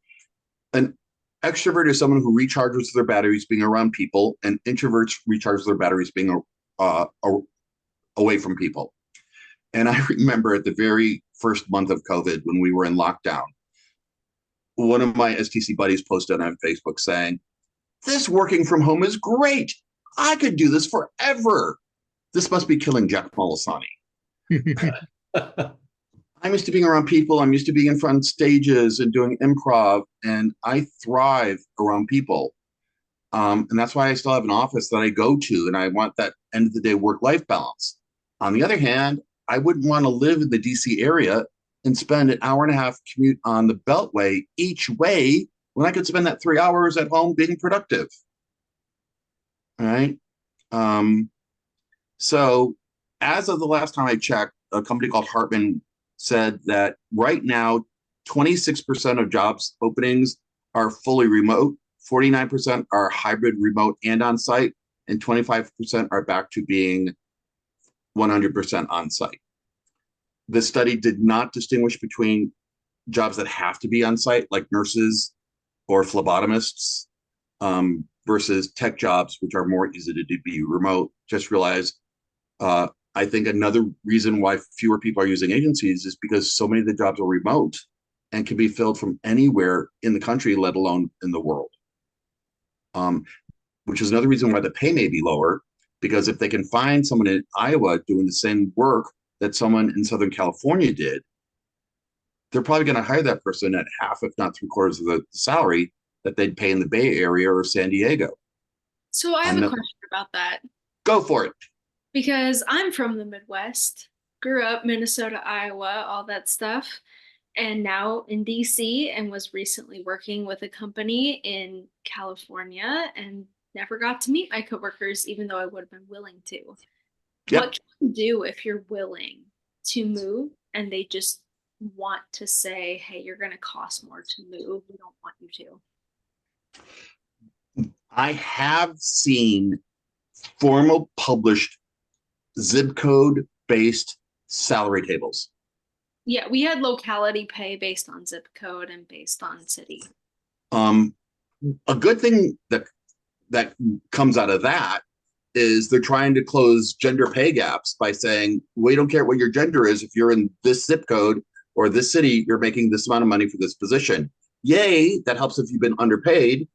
an extrovert is someone who recharges their batteries being around people, and introverts recharge their batteries being away from people. And I remember at the very first month of COVID, when we were in lockdown, one of my STC buddies posted on Facebook saying, "This working from home is great. I could do this forever. This must be killing Jack Molisani." I'm used to being around people. I'm used to being in front of stages and doing improv, and I thrive around people. And that's why I still have an office that I go to, and I want that end of the day work-life balance. On the other hand, I wouldn't want to live in the DC area and spend an hour and a half commute on the Beltway each way when I could spend that 3 hours at home being productive. All right. So as of the last time I checked, a company called Hartman said that right now, 26% of jobs openings are fully remote, 49% are hybrid, remote, and on-site, and 25% are back to being 100% on-site. The study did not distinguish between jobs that have to be on-site, like nurses or phlebotomists, versus tech jobs, which are more easy to be remote. Just realize, I think another reason why fewer people are using agencies is because so many of the jobs are remote and can be filled from anywhere in the country, let alone in the world. Which is another reason why the pay may be lower, because if they can find someone in Iowa doing the same work that someone in Southern California did, they're probably going to hire that person at half, if not 3/4 of the salary that they'd pay in the Bay Area or San Diego. So I have a question about that, Go for it. because I'm from the Midwest, grew up Minnesota, Iowa, all that stuff, and now in DC, and was recently working with a company in California and never got to meet my coworkers, even though I would have been willing to. Yep. What can you do if you're willing to move and they just want to say, hey, you're going to cost more to move. We don't want you to. I have seen formal published zip code based salary tables. Yeah, we had locality pay based on zip code and based on city. A good thing that comes out of that is they're trying to close gender pay gaps by saying, we don't care what your gender is. If you're in this zip code or this city, you're making this amount of money for this position. Yay, that helps if you've been underpaid.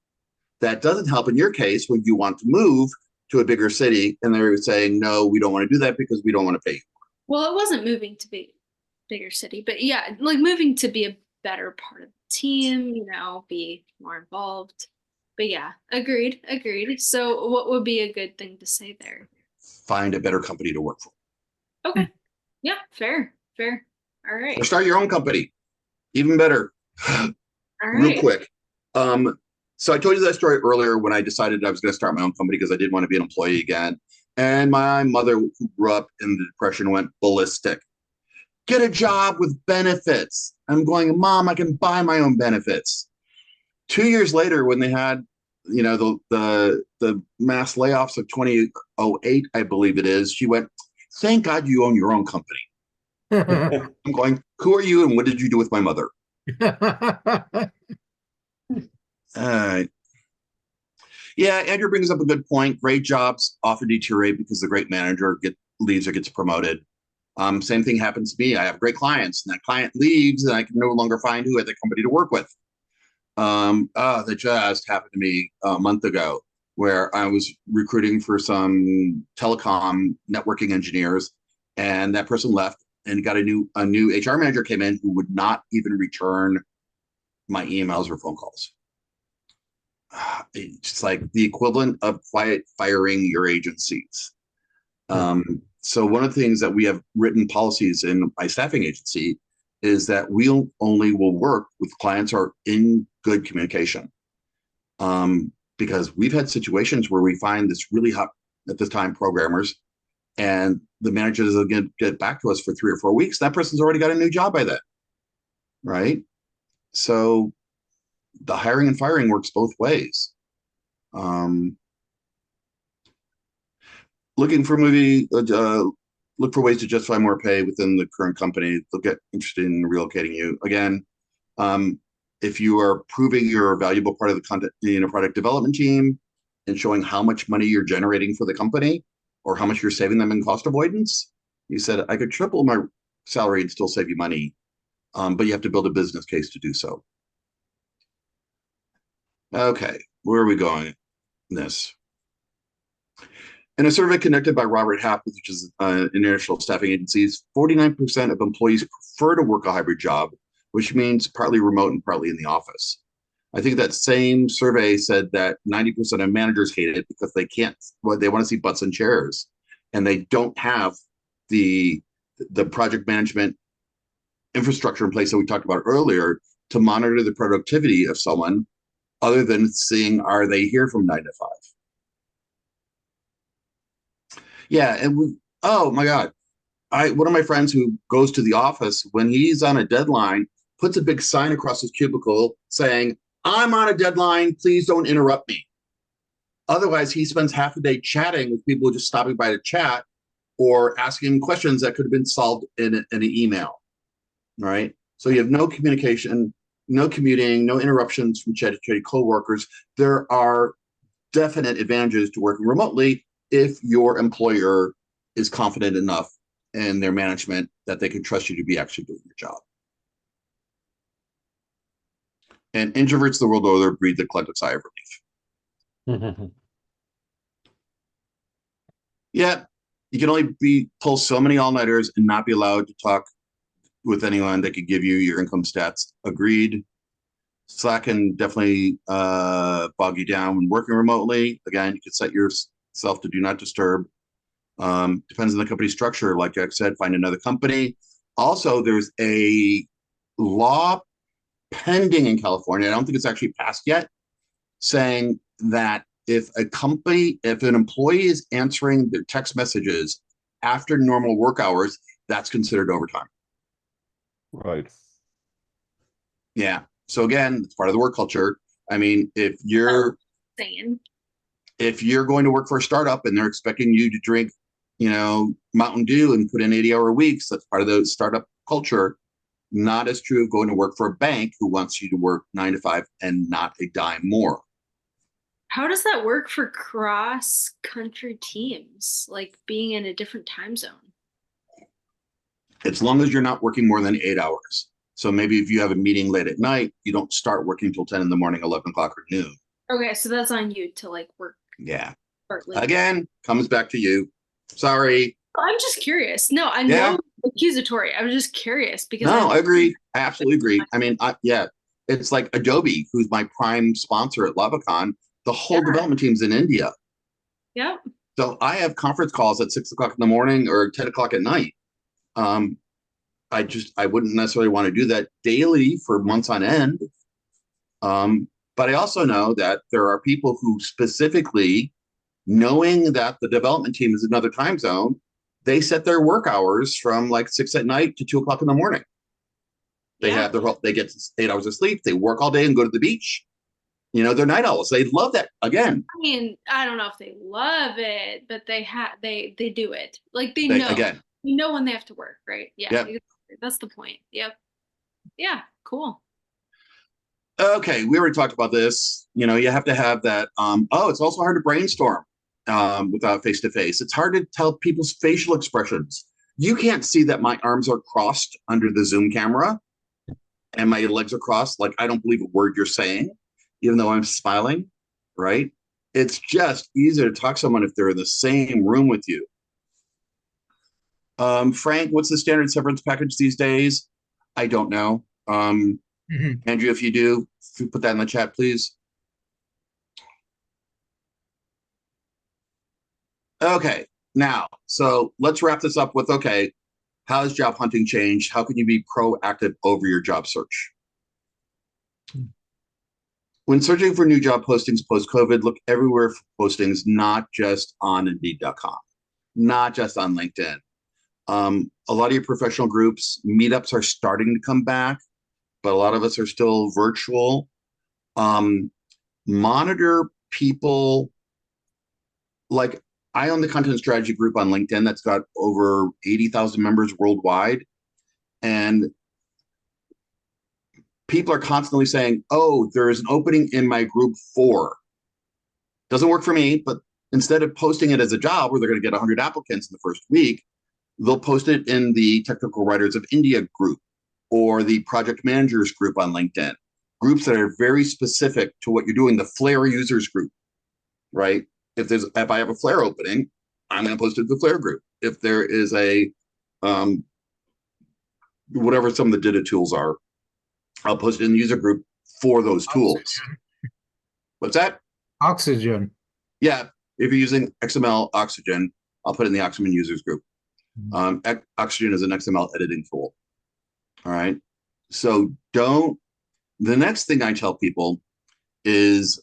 That doesn't help in your case when you want to move to a bigger city and they're saying, no, we don't want to do that because we don't want to pay you. Well, it wasn't moving to be bigger city, but yeah, like moving to be a better part of the team, be more involved. But yeah, agreed. So what would be a good thing to say there? Find a better company to work for. Okay. Yeah, fair. All right. Or start your own company. Even better. All Real right. quick. So I told you that story earlier when I decided I was going to start my own company because I didn't want to be an employee again. And my mother, who grew up in the Depression, went ballistic. Get a job with benefits. I'm going, Mom, I can buy my own benefits. 2 years later, when they had, the mass layoffs of 2008, I believe it is, she went, thank God you own your own company. I'm going, who are you and what did you do with my mother? Yeah, Andrew brings up a good point. Great jobs often deteriorate because the great manager leaves or gets promoted. Same thing happens to me. I have great clients, and that client leaves, and I can no longer find who at the company to work with. That just happened to me a month ago, where I was recruiting for some telecom networking engineers, and that person left and got a new HR manager came in who would not even return my emails or phone calls. It's like the equivalent of quiet firing your agencies. So one of the things that we have written policies in my staffing agency is that we only will work with clients who are in good communication. Because we've had situations where we find this really hot at this time programmers, and the managers will get back to us for 3 or 4 weeks. That person's already got a new job by then, right? So the hiring and firing works both ways. Looking for look for ways to justify more pay within the current company. They'll get interested in relocating you. Again, if you are proving you're a valuable part of the content, product development team and showing how much money you're generating for the company or how much you're saving them in cost avoidance, you said, I could triple my salary and still save you money. But you have to build a business case to do so. Okay, where are we going in this? In a survey conducted by Robert Half, which is international staffing agencies, 49% of employees prefer to work a hybrid job, which means partly remote and partly in the office. I think that same survey said that 90% of managers hate it because they can't, they want to see butts and chairs, and they don't have the project management infrastructure in place that we talked about earlier to monitor the productivity of someone other than seeing, are they here from 9 to 5? Yeah, and oh my God. One of my friends who goes to the office, when he's on a deadline, puts a big sign across his cubicle saying, I'm on a deadline, please don't interrupt me. Otherwise, he spends half a day chatting with people just stopping by to chat or asking questions that could have been solved in an email, right? So you have no communication, no commuting, no interruptions from chatty coworkers. There are definite advantages to working remotely if your employer is confident enough in their management that they can trust you to be actually doing your job. And introverts the world over breathe the collective sigh of relief. Yeah, you can only pull so many all-nighters and not be allowed to talk with anyone that could give you your income stats. Agreed. Slack can definitely bog you down when working remotely. Again, you can set yourself to do not disturb. Depends on the company structure. Like Jack said, find another company. Also, there's a law pending in California, I don't think it's actually passed yet, saying that if an employee is answering their text messages after normal work hours, that's considered overtime. Right. Yeah. So again, it's part of the work culture. I mean, if you're going to work for a startup and they're expecting you to drink, Mountain Dew and put in 80-hour weeks, that's part of the startup culture. Not as true of going to work for a bank who wants you to work 9 to 5 and not a dime more. How does that work for cross-country teams, like being in a different time zone? As long as you're not working more than 8 hours. So maybe if you have a meeting late at night, you don't start working till 10 in the morning, 11 o'clock or noon. Okay, so that's on you to work. Yeah. Partly. Again, comes back to you. Sorry. I'm just curious. No, I know accusatory. I was just curious because I agree. I absolutely agree. I mean, it's like Adobe, who's my prime sponsor at Lavacon. The whole development team's in India. Yep. So I have conference calls at 6 o'clock in the morning or 10 o'clock at night. I wouldn't necessarily want to do that daily for months on end. But I also know that there are people who specifically, knowing that the development team is another time zone, they set their work hours from 6 at night to 2 o'clock in the morning. They get 8 hours of sleep. They work all day and go to the beach. They're night owls. They love that. Again, I mean, I don't know if they love it, but they do it. They know. Again. You know when they have to work, right? Yeah. Yep. Exactly. That's the point. Yep. Yeah. Cool. Okay, we already talked about this. You have to have that. It's also hard to brainstorm without face-to-face. It's hard to tell people's facial expressions. You can't see that my arms are crossed under the Zoom camera and my legs are crossed. I don't believe a word you're saying, even though I'm smiling, right? It's just easier to talk to someone if they're in the same room with you. Frank, what's the standard severance package these days? I don't know. Andrew, if you put that in the chat, please. Okay, now, so let's wrap this up with, okay, how has job hunting changed? How can you be proactive over your job search? When searching for new job postings post-COVID, look everywhere for postings, not just on Indeed.com, not just on LinkedIn. A lot of your professional groups, meetups are starting to come back, but a lot of us are still virtual. Monitor people. Like, I own the content strategy group on LinkedIn that's got over 80,000 members worldwide. And people are constantly saying, oh, there is an opening in my group 4. Doesn't work for me, but instead of posting it as a job where they're going to get 100 applicants in the first week, they'll post it in the Technical Writers of India group or the Project Managers group on LinkedIn. Groups that are very specific to what you're doing, the Flare users group, right? If I have a Flare opening, I'm going to post it to the Flare group. If there is a whatever some of the data tools are, I'll post it in the user group for those tools. Oxygen. What's that? Oxygen. Yeah, if you're using XML Oxygen, I'll put it in the Oxygen users group. Oxygen is an XML editing tool. All right. So the next thing I tell people is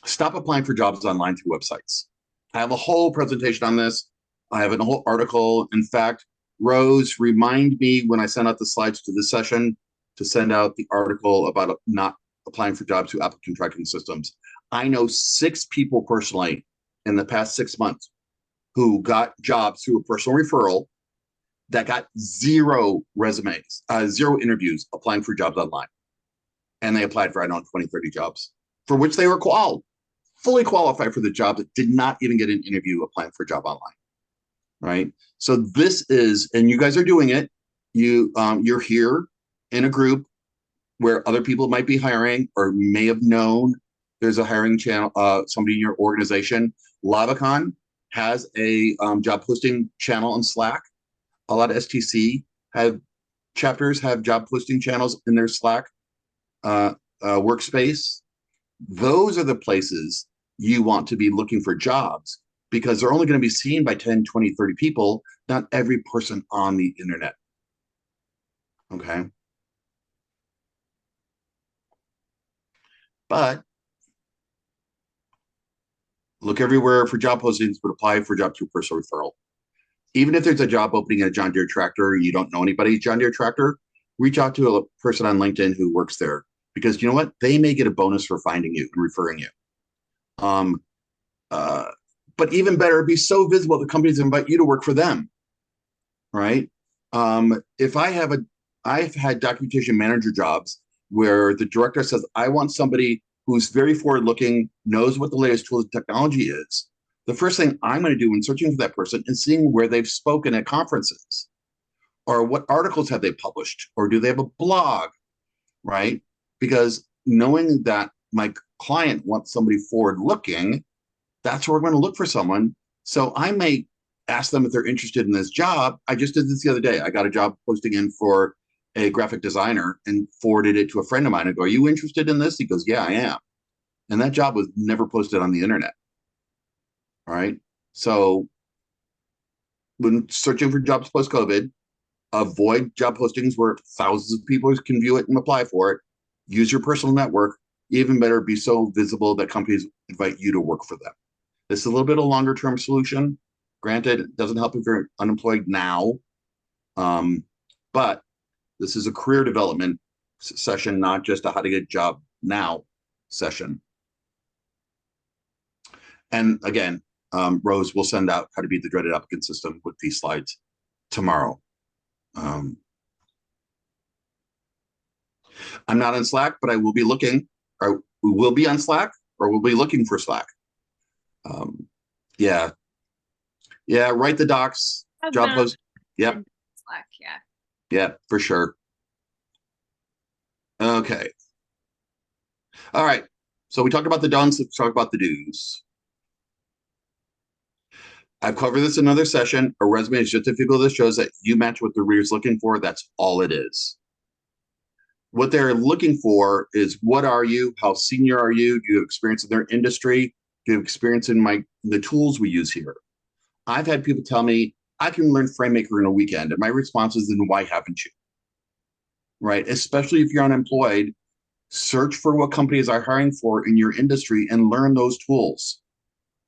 stop applying for jobs online through websites. I have a whole presentation on this. I have a whole article. In fact, Rose, remind me when I send out the slides to this session to send out the article about not applying for jobs through applicant tracking systems. I know 6 people personally in the past 6 months who got jobs through a personal referral that got 0 resumes, 0 interviews applying for jobs online. And they applied for, I don't know, 20, 30 jobs for which they were fully qualified for the job that did not even get an interview applying for a job online, right? So this is, and you guys are doing it. You're here in a group where other people might be hiring or may have known there's a hiring channel, somebody in your organization. Lavacon has a job posting channel on Slack. A lot of STC chapters have job posting channels in their Slack workspace. Those are the places you want to be looking for jobs because they're only going to be seen by 10, 20, 30 people, not every person on the internet. Okay. But look everywhere for job postings, but apply for jobs through personal referral. Even if there's a job opening at a John Deere tractor, you don't know anybody at John Deere tractor, reach out to a person on LinkedIn who works there because you know what? They may get a bonus for finding you and referring you. But even better, be so visible that companies invite you to work for them, right? I've had documentation manager jobs where the director says, I want somebody who's very forward-looking, knows what the latest tools and technology is. The first thing I'm going to do when searching for that person is seeing where they've spoken at conferences or what articles have they published or do they have a blog, right? Because knowing that my client wants somebody forward-looking, that's where we're going to look for someone. So I may ask them if they're interested in this job. I just did this the other day. I got a job posting in for a graphic designer and forwarded it to a friend of mine. I go, are you interested in this? He goes, yeah, I am. And that job was never posted on the internet. All right. So when searching for jobs post-COVID, avoid job postings where thousands of people can view it and apply for it. Use your personal network. Even better, be so visible that companies invite you to work for them. This is a little bit of a longer term solution. Granted, it doesn't help if you're unemployed now. But this is a career development session, not just a how to get a job now session. And again, Rose will send out how to beat the dreaded applicant system with these slides tomorrow. I'm not on Slack, but I will be looking, or we will be on Slack, or we'll be looking for Slack. Yeah. Yeah, write the docs, job post. Yep. Slack, yeah. Yeah, for sure. Okay. All right. So we talked about the don'ts, let's talk about the do's. I've covered this in another session. A resume is just a vehicle that shows that you match what the reader's looking for. That's all it is. What they're looking for is what are you? How senior are you? Do you have experience in their industry? Do you have experience in the tools we use here? I've had people tell me, I can learn FrameMaker in a weekend. And my response is, then why haven't you? Right? Especially if you're unemployed, search for what companies are hiring for in your industry and learn those tools.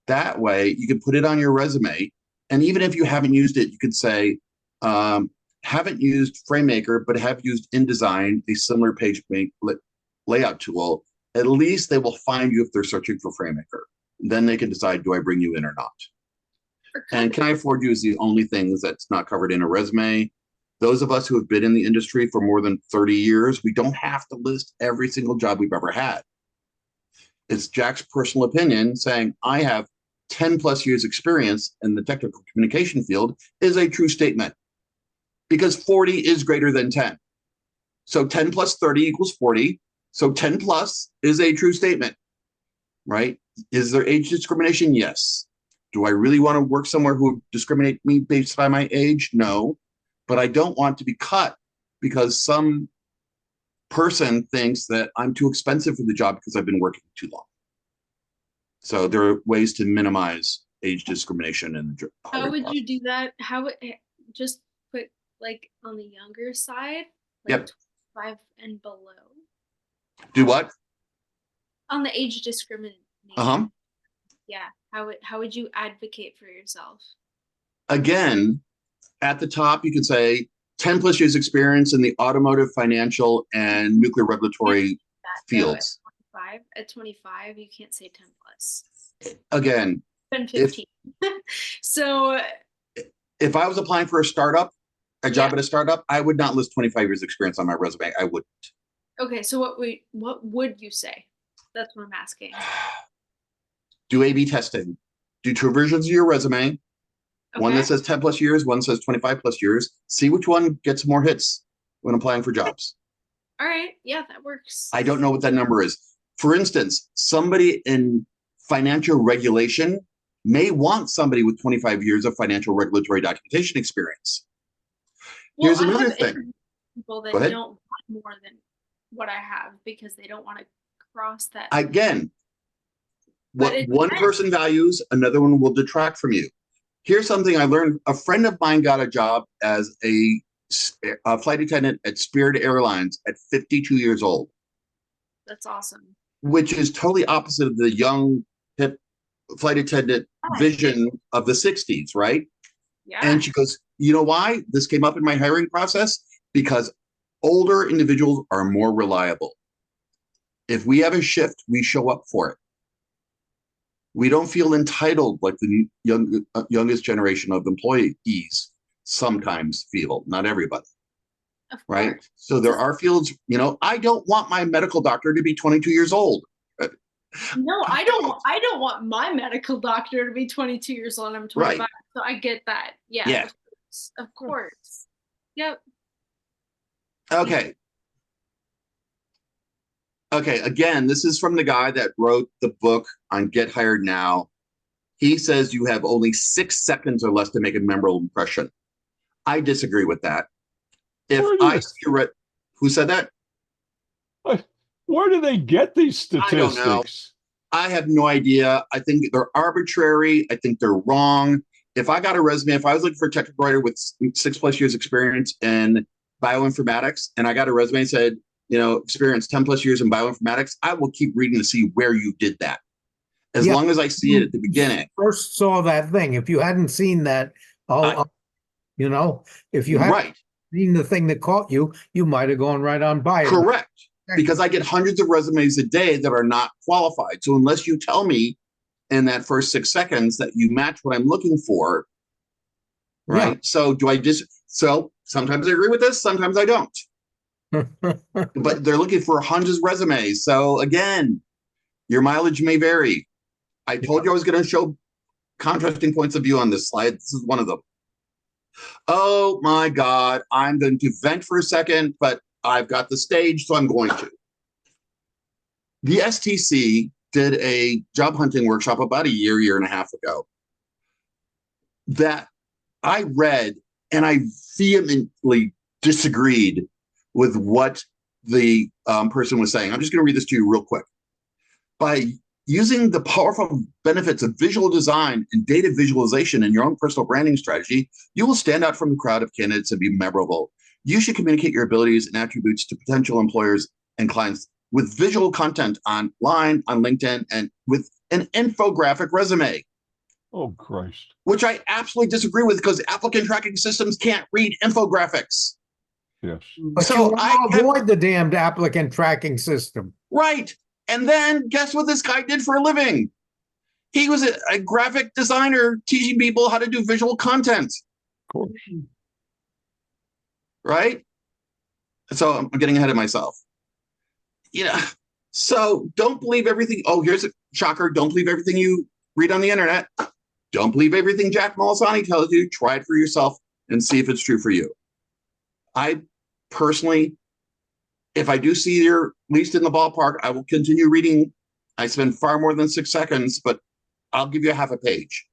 That way you can put it on your resume. And even if you haven't used it, you could say, haven't used FrameMaker, but have used InDesign, a similar page layout tool. At least they will find you if they're searching for FrameMaker. Then they can decide, do I bring you in or not? And can I afford you is the only thing that's not covered in a resume. Those of us who have been in the industry for more than 30 years, we don't have to list every single job we've ever had. It's Jack's personal opinion saying, I have 10 plus years experience in the technical communication field is a true statement because 40 is greater than 10. So 10 plus 30 equals 40. So 10 plus is a true statement, right? Is there age discrimination? Yes. Do I really want to work somewhere who would discriminate me based by my age? No, but I don't want to be cut because some person thinks that I'm too expensive for the job because I've been working too long. So there are ways to minimize age discrimination in the job. How would you do that? How would just put like on the younger side, like Yep. 25 and below? Do what? On the age discrimination. Yeah. How would you advocate for yourself? Again, at the top, you can say 10 plus years experience in the automotive, financial, and nuclear regulatory fields. At 25, you can't say 10 plus. Again, 10, 15. So if I was applying for a job at a startup, I would not list 25 years experience on my resume. I wouldn't. okay, so what would you say? That's what I'm asking. Do A/B testing. Do 2 versions of your resume. One that says 10 plus years, one says 25 plus years. See which one gets more hits when applying for jobs. All right. Yeah, that works. I don't know what that number is. For instance, somebody in financial regulation may want somebody with 25 years of financial regulatory documentation experience. Well, Here's another thing. People that Go ahead. don't want more than what I have because they don't want to cross that. Again, But what it one depends. person values, another one will detract from you. Here's something I learned. A friend of mine got a job as a flight attendant at Spirit Airlines at 52 years old, That's awesome. which is totally opposite of the young, hip flight attendant vision of the 60s, right? Yeah. And she goes, you know why this came up in my hiring process? Because older individuals are more reliable. If we have a shift, we show up for it. We don't feel entitled like the youngest generation of employees sometimes feel, not everybody, Of right? course. So there are fields, I don't want my medical doctor to be 22 years old. No, I don't want my medical doctor to be 22 years old and I'm 25. Right. So I get that. Yeah. Yeah. Of course. Yep. Okay. Okay, again, this is from the guy that wrote the book on Get Hired Now. He says you have only 6 seconds or less to make a memorable impression. I disagree with that. If I see who said that? Where do they get these I don't know. statistics? I have no idea. I think they're arbitrary. I think they're wrong. If I got a resume, if I was looking for a technical writer with 6+ years experience in bioinformatics, and I got a resume that said, experience 10 plus years in bioinformatics, I will keep reading to see where you did that. As long as I see it at the beginning. First saw that thing. If you hadn't seen that, if you hadn't seen the thing that caught you, you might have gone right on by it. Correct. Because I get hundreds of resumes a day that are not qualified. So unless you tell me in that first 6 seconds that you match what I'm looking for, right? Yeah. So so sometimes I agree with this, sometimes I don't. But they're looking for hundreds of resumes. So again, your mileage may vary. I told you I was going to show contrasting points of view on this slide. This is one of them. Oh my God, I'm going to vent for a second, but I've got the stage, so I'm going to. The STC did a job hunting workshop about a year and a half ago. that I read and I vehemently disagreed with what the person was saying. I'm just going to read this to you real quick. By using the powerful benefits of visual design and data visualization in your own personal branding strategy, you will stand out from the crowd of candidates and be memorable. You should communicate your abilities and attributes to potential employers and clients with visual content online, on LinkedIn, and with an infographic resume. Oh, Christ. Which I absolutely disagree with because applicant tracking systems can't read infographics. Yes. But So you want I to avoid the damned applicant tracking system. Right. And then guess what this guy did for a living? He was a graphic designer teaching people how to do visual content. Of course. Right? So I'm getting ahead of myself. So don't believe everything. Oh, here's a shocker. Don't believe everything you read on the internet. Don't believe everything Jack Molisani tells you. Try it for yourself and see if it's true for you. I personally, if I do see you're at least in the ballpark, I will continue reading. I spend far more than 6 seconds, but I'll give you a half a page.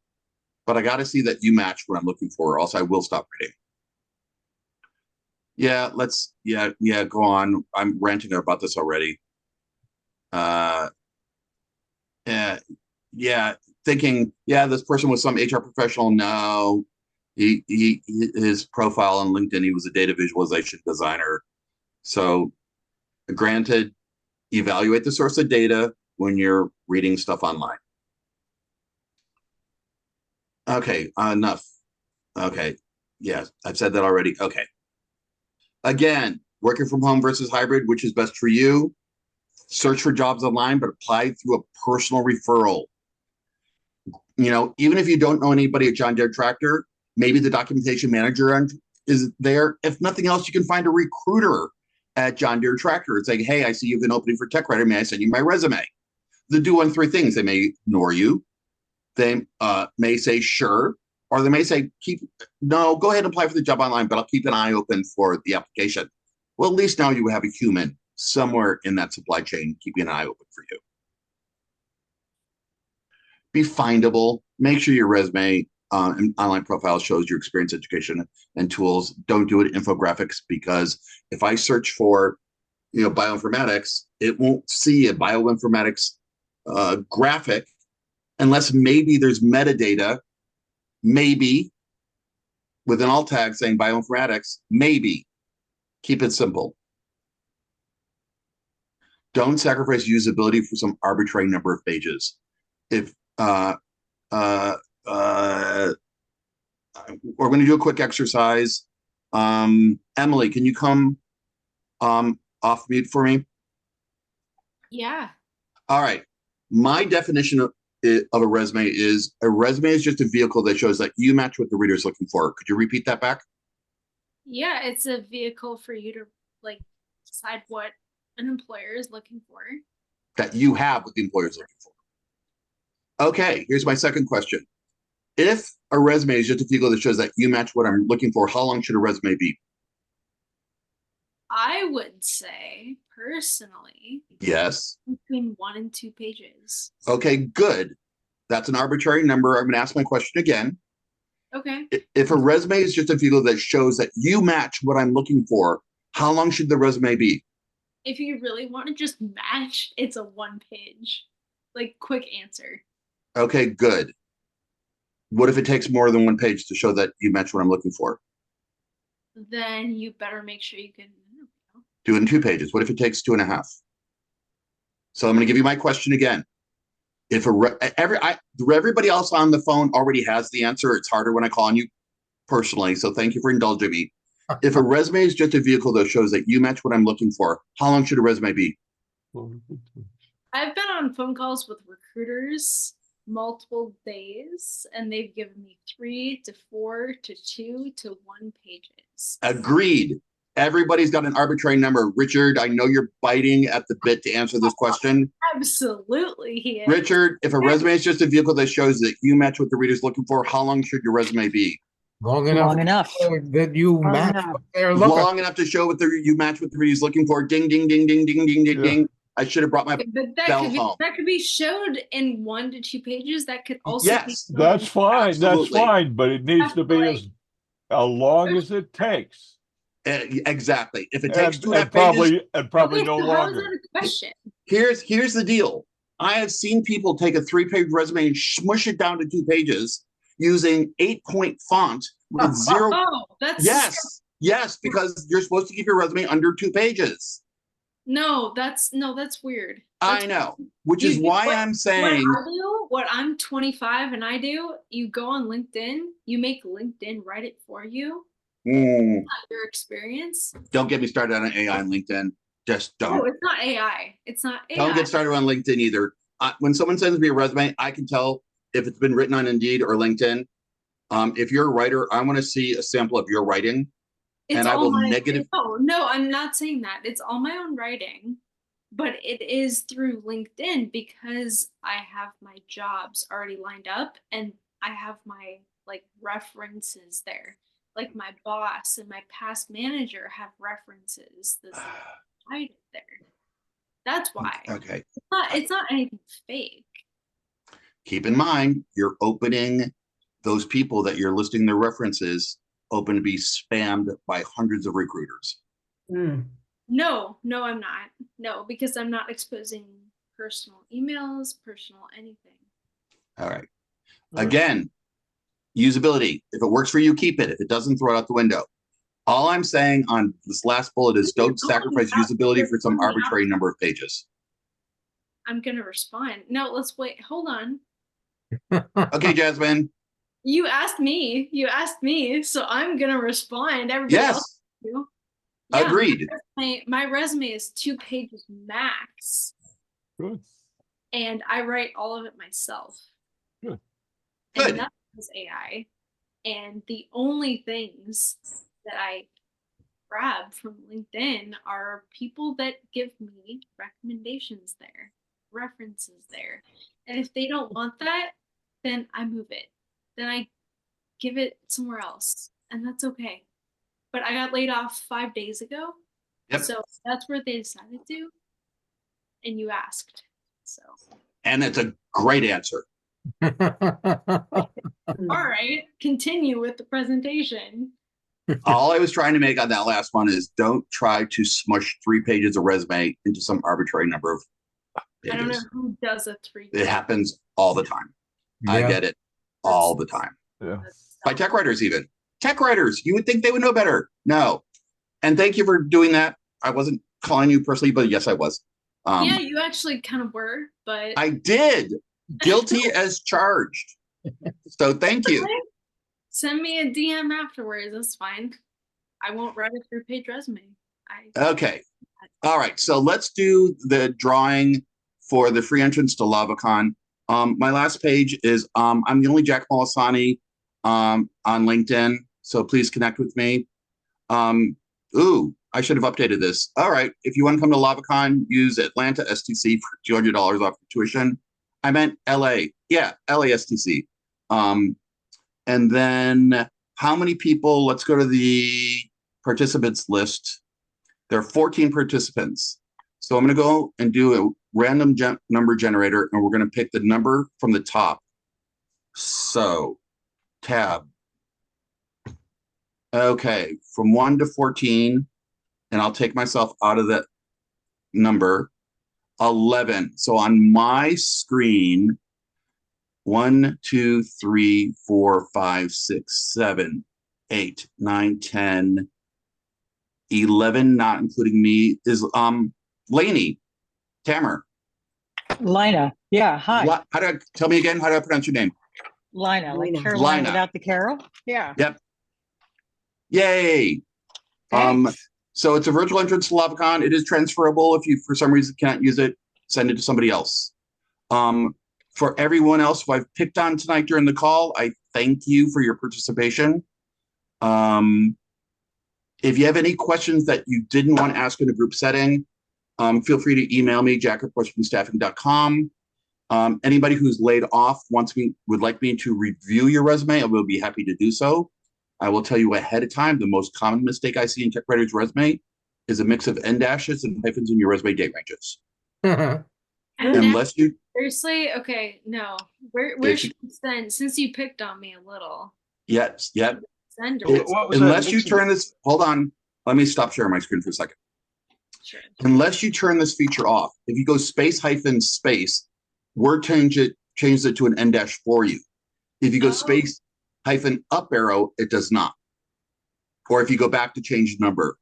But I got to see that you match what I'm looking for, or else I will stop reading. Yeah, go on. I'm ranting about this already. Thinking, this person was some HR professional. No, his profile on LinkedIn, he was a data visualization designer. So granted, evaluate the source of data when you're reading stuff online. Okay, enough. Okay, yeah, I've said that already. Okay. Again, working from home versus hybrid, which is best for you? Search for jobs online, but apply through a personal referral. Even if you don't know anybody at John Deere Tractor, maybe the documentation manager is there. If nothing else, you can find a recruiter at John Deere Tractor and say, hey, I see you have an opening for tech writer. May I send you my resume? They do one of three things. They may ignore you. They may say, sure. Or they may say, no, go ahead and apply for the job online, but I'll keep an eye open for the application. Well, at least now you have a human somewhere in that supply chain keeping an eye open for you. Be findable. Make sure your resume and online profile shows your experience, education, and tools. Don't do it infographics, because if I search for, bioinformatics, it won't see a bioinformatics graphic unless maybe there's metadata, maybe with an alt tag saying bioinformatics, maybe. Keep it simple. Don't sacrifice usability for some arbitrary number of pages. If we're going to do a quick exercise. Emily, can you come off mute for me? Yeah. All right. My definition of a resume is just a vehicle that shows that you match what the reader's looking for. Could you repeat that back? Yeah, it's a vehicle for you to decide what an employer is looking for. That you have what the employer is looking for. Okay, here's my second question. If a resume is just a vehicle that shows that you match what I'm looking for, how long should a resume be? I would say, personally, Yes. between 1 and 2 pages. Okay, good. That's an arbitrary number. I'm going to ask my question again. Okay. If a resume is just a vehicle that shows that you match what I'm looking for, how long should the resume be? If you really want to just match, it's a 1-page, quick answer. Okay, good. What if it takes more than 1 page to show that you match what I'm looking for? Then you better make sure you can Do it in 2 pages. What if it takes 2.5? So I'm going to give you my question again. If everybody else on the phone already has the answer, it's harder when I call on you personally. So thank you for indulging me. If a resume is just a vehicle that shows that you match what I'm looking for, how long should a resume be? I've been on phone calls with recruiters multiple days, and they've given me 3 to 4 to 2 to 1 pages. Agreed. Everybody's got an arbitrary number. Richard, I know you're biting at the bit to answer this question. Absolutely, he is. Richard, if a resume is just a vehicle that shows that you match what the reader's looking for, how long should your resume be? Long enough. Long enough. That you match what they're looking. Long enough to show what you match what the reader's looking for. Ding, ding, ding, ding, ding, ding, ding, Yeah. ding. I should have brought my But belt home. that could be showed in 1 to 2 pages. That could also be Yes, shown That's in- fine, that's Absolutely. fine, but it needs to be Absolutely. as long as it takes. exactly. If it takes And, 2.5 pages, and probably Okay, no so how is longer. that a question? here's the deal. I have seen people take a 3-page resume and smush it down to 2 pages using 8-point font with zero. Oh, that's Yes, because you're supposed to keep your resume under 2 pages. no, that's weird. I That's know, which You is do why what- I'm saying, what I'm 25 and I do, you go on LinkedIn, you make LinkedIn write it for you, mm, your experience. don't get me started on AI and LinkedIn. Just No, don't. it's not AI. It's not AI. Don't get started on LinkedIn either. When someone sends me a resume, I can tell if it's been written on Indeed or LinkedIn. If you're a writer, I want to see a sample of your writing. It's and I all will my negative- No, I'm not saying that. It's all my own writing, but it is through LinkedIn because I have my jobs already lined up and I have my like references there. Like my boss and my past manager have references that's right there. That's why. Okay. It's not anything fake. Keep in mind, you're opening those people that you're listing their references open to be spammed by hundreds of recruiters. No, I'm not. No, because I'm not exposing personal emails, personal anything. All right. Again, usability. If it works for you, keep it. If it doesn't, throw it out the window. All I'm saying on this last bullet is don't sacrifice usability for some arbitrary number of pages. I'm gonna respond. No, let's wait. Hold on. Okay, Jasmine. You asked me, so I'm gonna respond. Everybody else Yes, do. Yeah, agreed. my resume is 2 pages max, Good. and I write all of it myself. Good. Good. And that is AI. And the only things that I grab from LinkedIn are people that give me recommendations there, references there. And if they don't want that, then I move it. Then I give it somewhere else. And that's okay. But I got laid off 5 days ago. Yep. So that's where they decided to. And you asked. So And it's a great answer. all right, continue with the presentation. All I was trying to make on that last one is don't try to smush 3 pages of resume into some arbitrary number of pages. I don't know who does a 3. It happens all the time. I Yeah. get it all the time. Yeah. By tech writers even. Tech writers, you would think they would know better. No. And thank you for doing that. I wasn't calling you personally, but yes, I was. Yeah, you actually kind of were, but I did. Guilty as charged. So thank you. send me a DM afterwards. That's fine. I won't write a 3-page resume. Okay. All right. So let's do the drawing for the free entrance to LavaCon. My last page is I'm the only Jack Molisani on LinkedIn. So please connect with me. I should have updated this. All right. If you want to come to LavaCon, use Atlanta STC for $200 off your tuition. I meant LA. Yeah, LA STC. And then how many people? Let's go to the participants list. There are 14 participants. So I'm going to go and do a random number generator, and we're going to pick the number from the top. So tab. Okay, from 1 to 14, and I'll take myself out of that number. 11. So on my screen, 1, 2, 3, 4, 5, 6, 7, 8, 9, 10, 11, not including me, is Lainey, Tamer. Lina. Yeah. Hi. How do I tell me again? How do I pronounce your name? Lina. Like Lina. Carolina Lina. without the Carol. Yeah. Yep. Yay. Thanks. So it's a virtual entrance to LavaCon. It is transferable. If you, for some reason, can't use it, send it to somebody else. For everyone else who I've picked on tonight during the call, I thank you for your participation. If you have any questions that you didn't want to ask in a group setting, feel free to email me, jack@washingtonstaffing.com. Anybody who's laid off would like me to review your resume, I will be happy to do so. I will tell you ahead of time, the most common mistake I see in tech writers' resume is a mix of end dashes and hyphens in your resume date ranges. And now, Unless you, seriously, okay, no. Where If should we send? Since you picked on me a little, yes, yep. send or It- What was that Unless you mixing? turn this, hold on, let me stop sharing my screen for a second. sure. Unless you turn this feature off, if you go space hyphen space, Word changes it to an N dash for you. If you go Oh. space hyphen up arrow, it does not. Or if you go back to change number.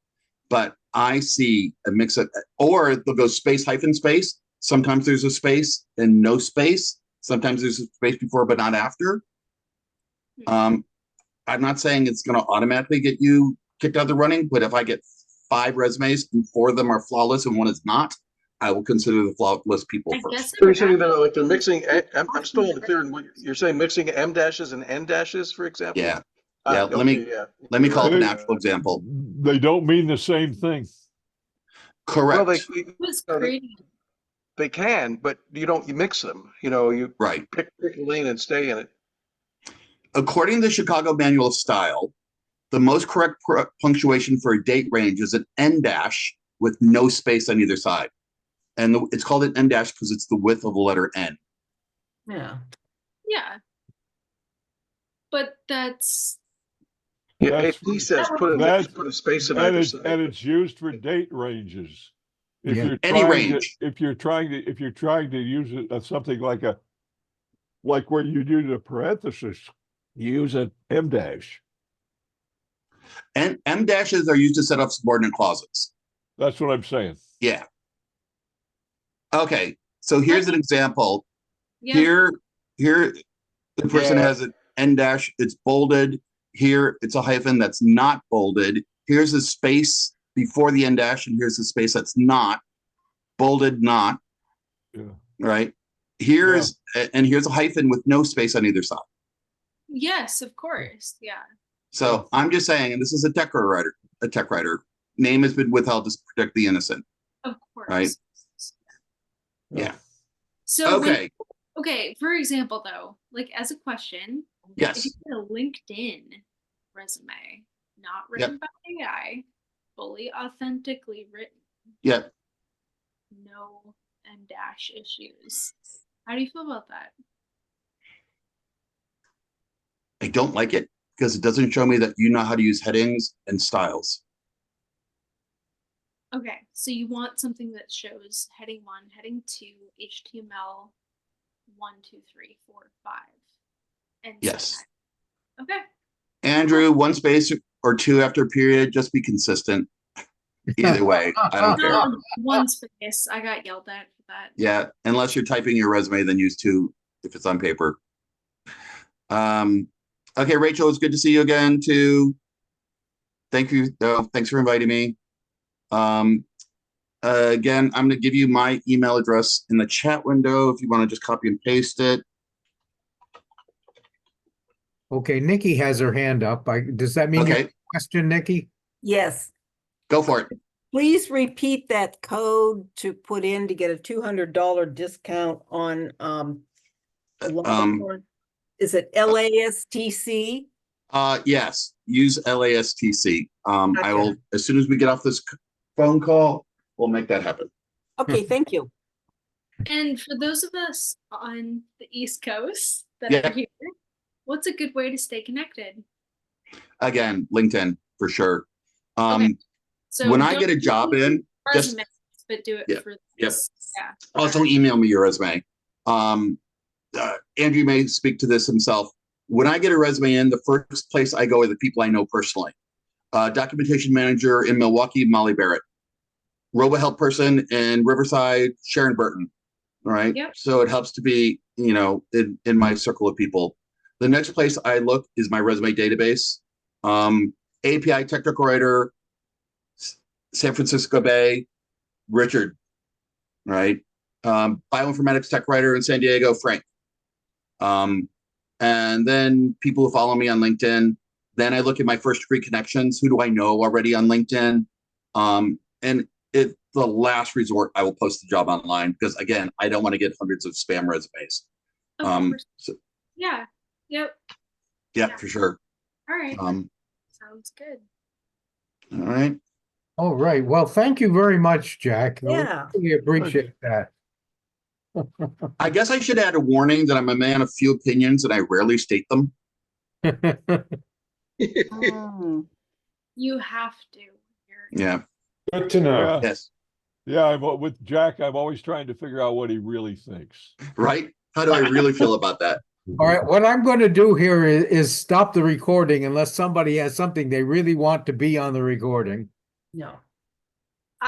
But I see a mix of, or they'll go space hyphen space. Sometimes there's a space and no space. Sometimes there's a space before but not after. I'm not saying it's going to automatically get you kicked out of the running, but if I get 5 resumes and 4 of them are flawless and 1 is not, I will consider the flawless people I first. guess So you're saying that like they're mixing, I'm still unclear in what you're saying, mixing M dashes and N dashes, for example? Yeah. Ah, Yeah, let me- okay, yeah. Let me call it an Right. actual example. They don't mean the same thing. Well, Correct. was no, creating. they can, but you mix them, you Right. pick a lane and stay in it. According to the Chicago Manual of Style, the most correct punctuation for a date range is an N dash with no space on either side. And it's called an N dash because it's the width of the letter N. Yeah. Yeah. But that's Yeah, That's- AP says that's- put a space in And either it's, side. and it's used for date ranges. If Yeah. you're Any trying to, range. if you're trying to use it as something like where you use a parenthesis, you use an M dash. And M dashes are used to set up subordinate clauses. That's what I'm saying. Yeah. Okay. So here's an example. yeah. Here, the person Yeah. has an N dash, it's bolded. Here, it's a hyphen that's not bolded. Here's a space before the N dash, and here's a space that's not bolded, not, Yeah. right? Here's a hyphen with no space on either side. Yes, of course. Yeah. So I'm just saying, and this is a tech writer, name has been withheld to protect the innocent. Of course. Right. Yeah. So Okay. okay, for example though, like as a question, if Yes. you get a LinkedIn resume, not written by AI, fully authentically written, Yeah. no M dash issues. How do you feel about that? I don't like it because it doesn't show me that you know how to use headings and styles. Okay, so you want something that shows heading 1, heading 2, HTML 1, 2, 3, 4, 5. And Yes. subtitles. Okay. Andrew, 1 space or 2 after a period, just be consistent. Either way, I don't care. No, 1 space. I got yelled at for that. Yeah, unless you're typing your resume, then use 2 if it's on paper. Okay, Rachel, it's good to see you again too. Thank you. Thanks for inviting me. Again, I'm going to give you my email address in the chat window if you want to just copy and paste it. Okay, Nikki has her hand up. Does that mean you have Okay, a question, Nikki? Yes, go for it. please repeat that code to put in to get a $200 discount on is it LASTC? Yes, use LASTC. I Gotcha. will, as soon as we get off this phone call, we'll make that happen. Okay, thank you. And for those of us on the East Coast that Yeah. are here, what's a good way to stay connected? Again, LinkedIn for sure. Okay. So When I don't get a do job in, just resumes, but do it Yeah, for yep. this. Yeah. also email me your resume. Andrew may speak to this himself. When I get a resume in, the first place I go are the people I know personally. Documentation manager in Milwaukee, Molly Barrett. RoboHelp person in Riverside, Sharon Burton. All right. Yep. So it helps to be, in my circle of people. The next place I look is my resume database. API technical writer, San Francisco Bay, Richard. Right. Bioinformatics tech writer in San Diego, Frank. And then people who follow me on LinkedIn. Then I look at my first degree connections. Who do I know already on LinkedIn? And if the last resort, I will post the job online because again, I don't want to get hundreds of spam resumes. Of course. So, Yeah. Yep. yeah, for sure. All right. Um, Sounds good. all right. All right. Well, thank you very much, Jack. Yeah. We appreciate that. I guess I should add a warning that I'm a man of few opinions and I rarely state them. Mm. You have to. Yeah. Good to know. Yeah, Yes. yeah, with Jack, I'm always trying to figure out what he really thinks. Right? How do I really feel about that? All right, what I'm going to do here is stop the recording unless somebody has something they really want to be on the recording. No.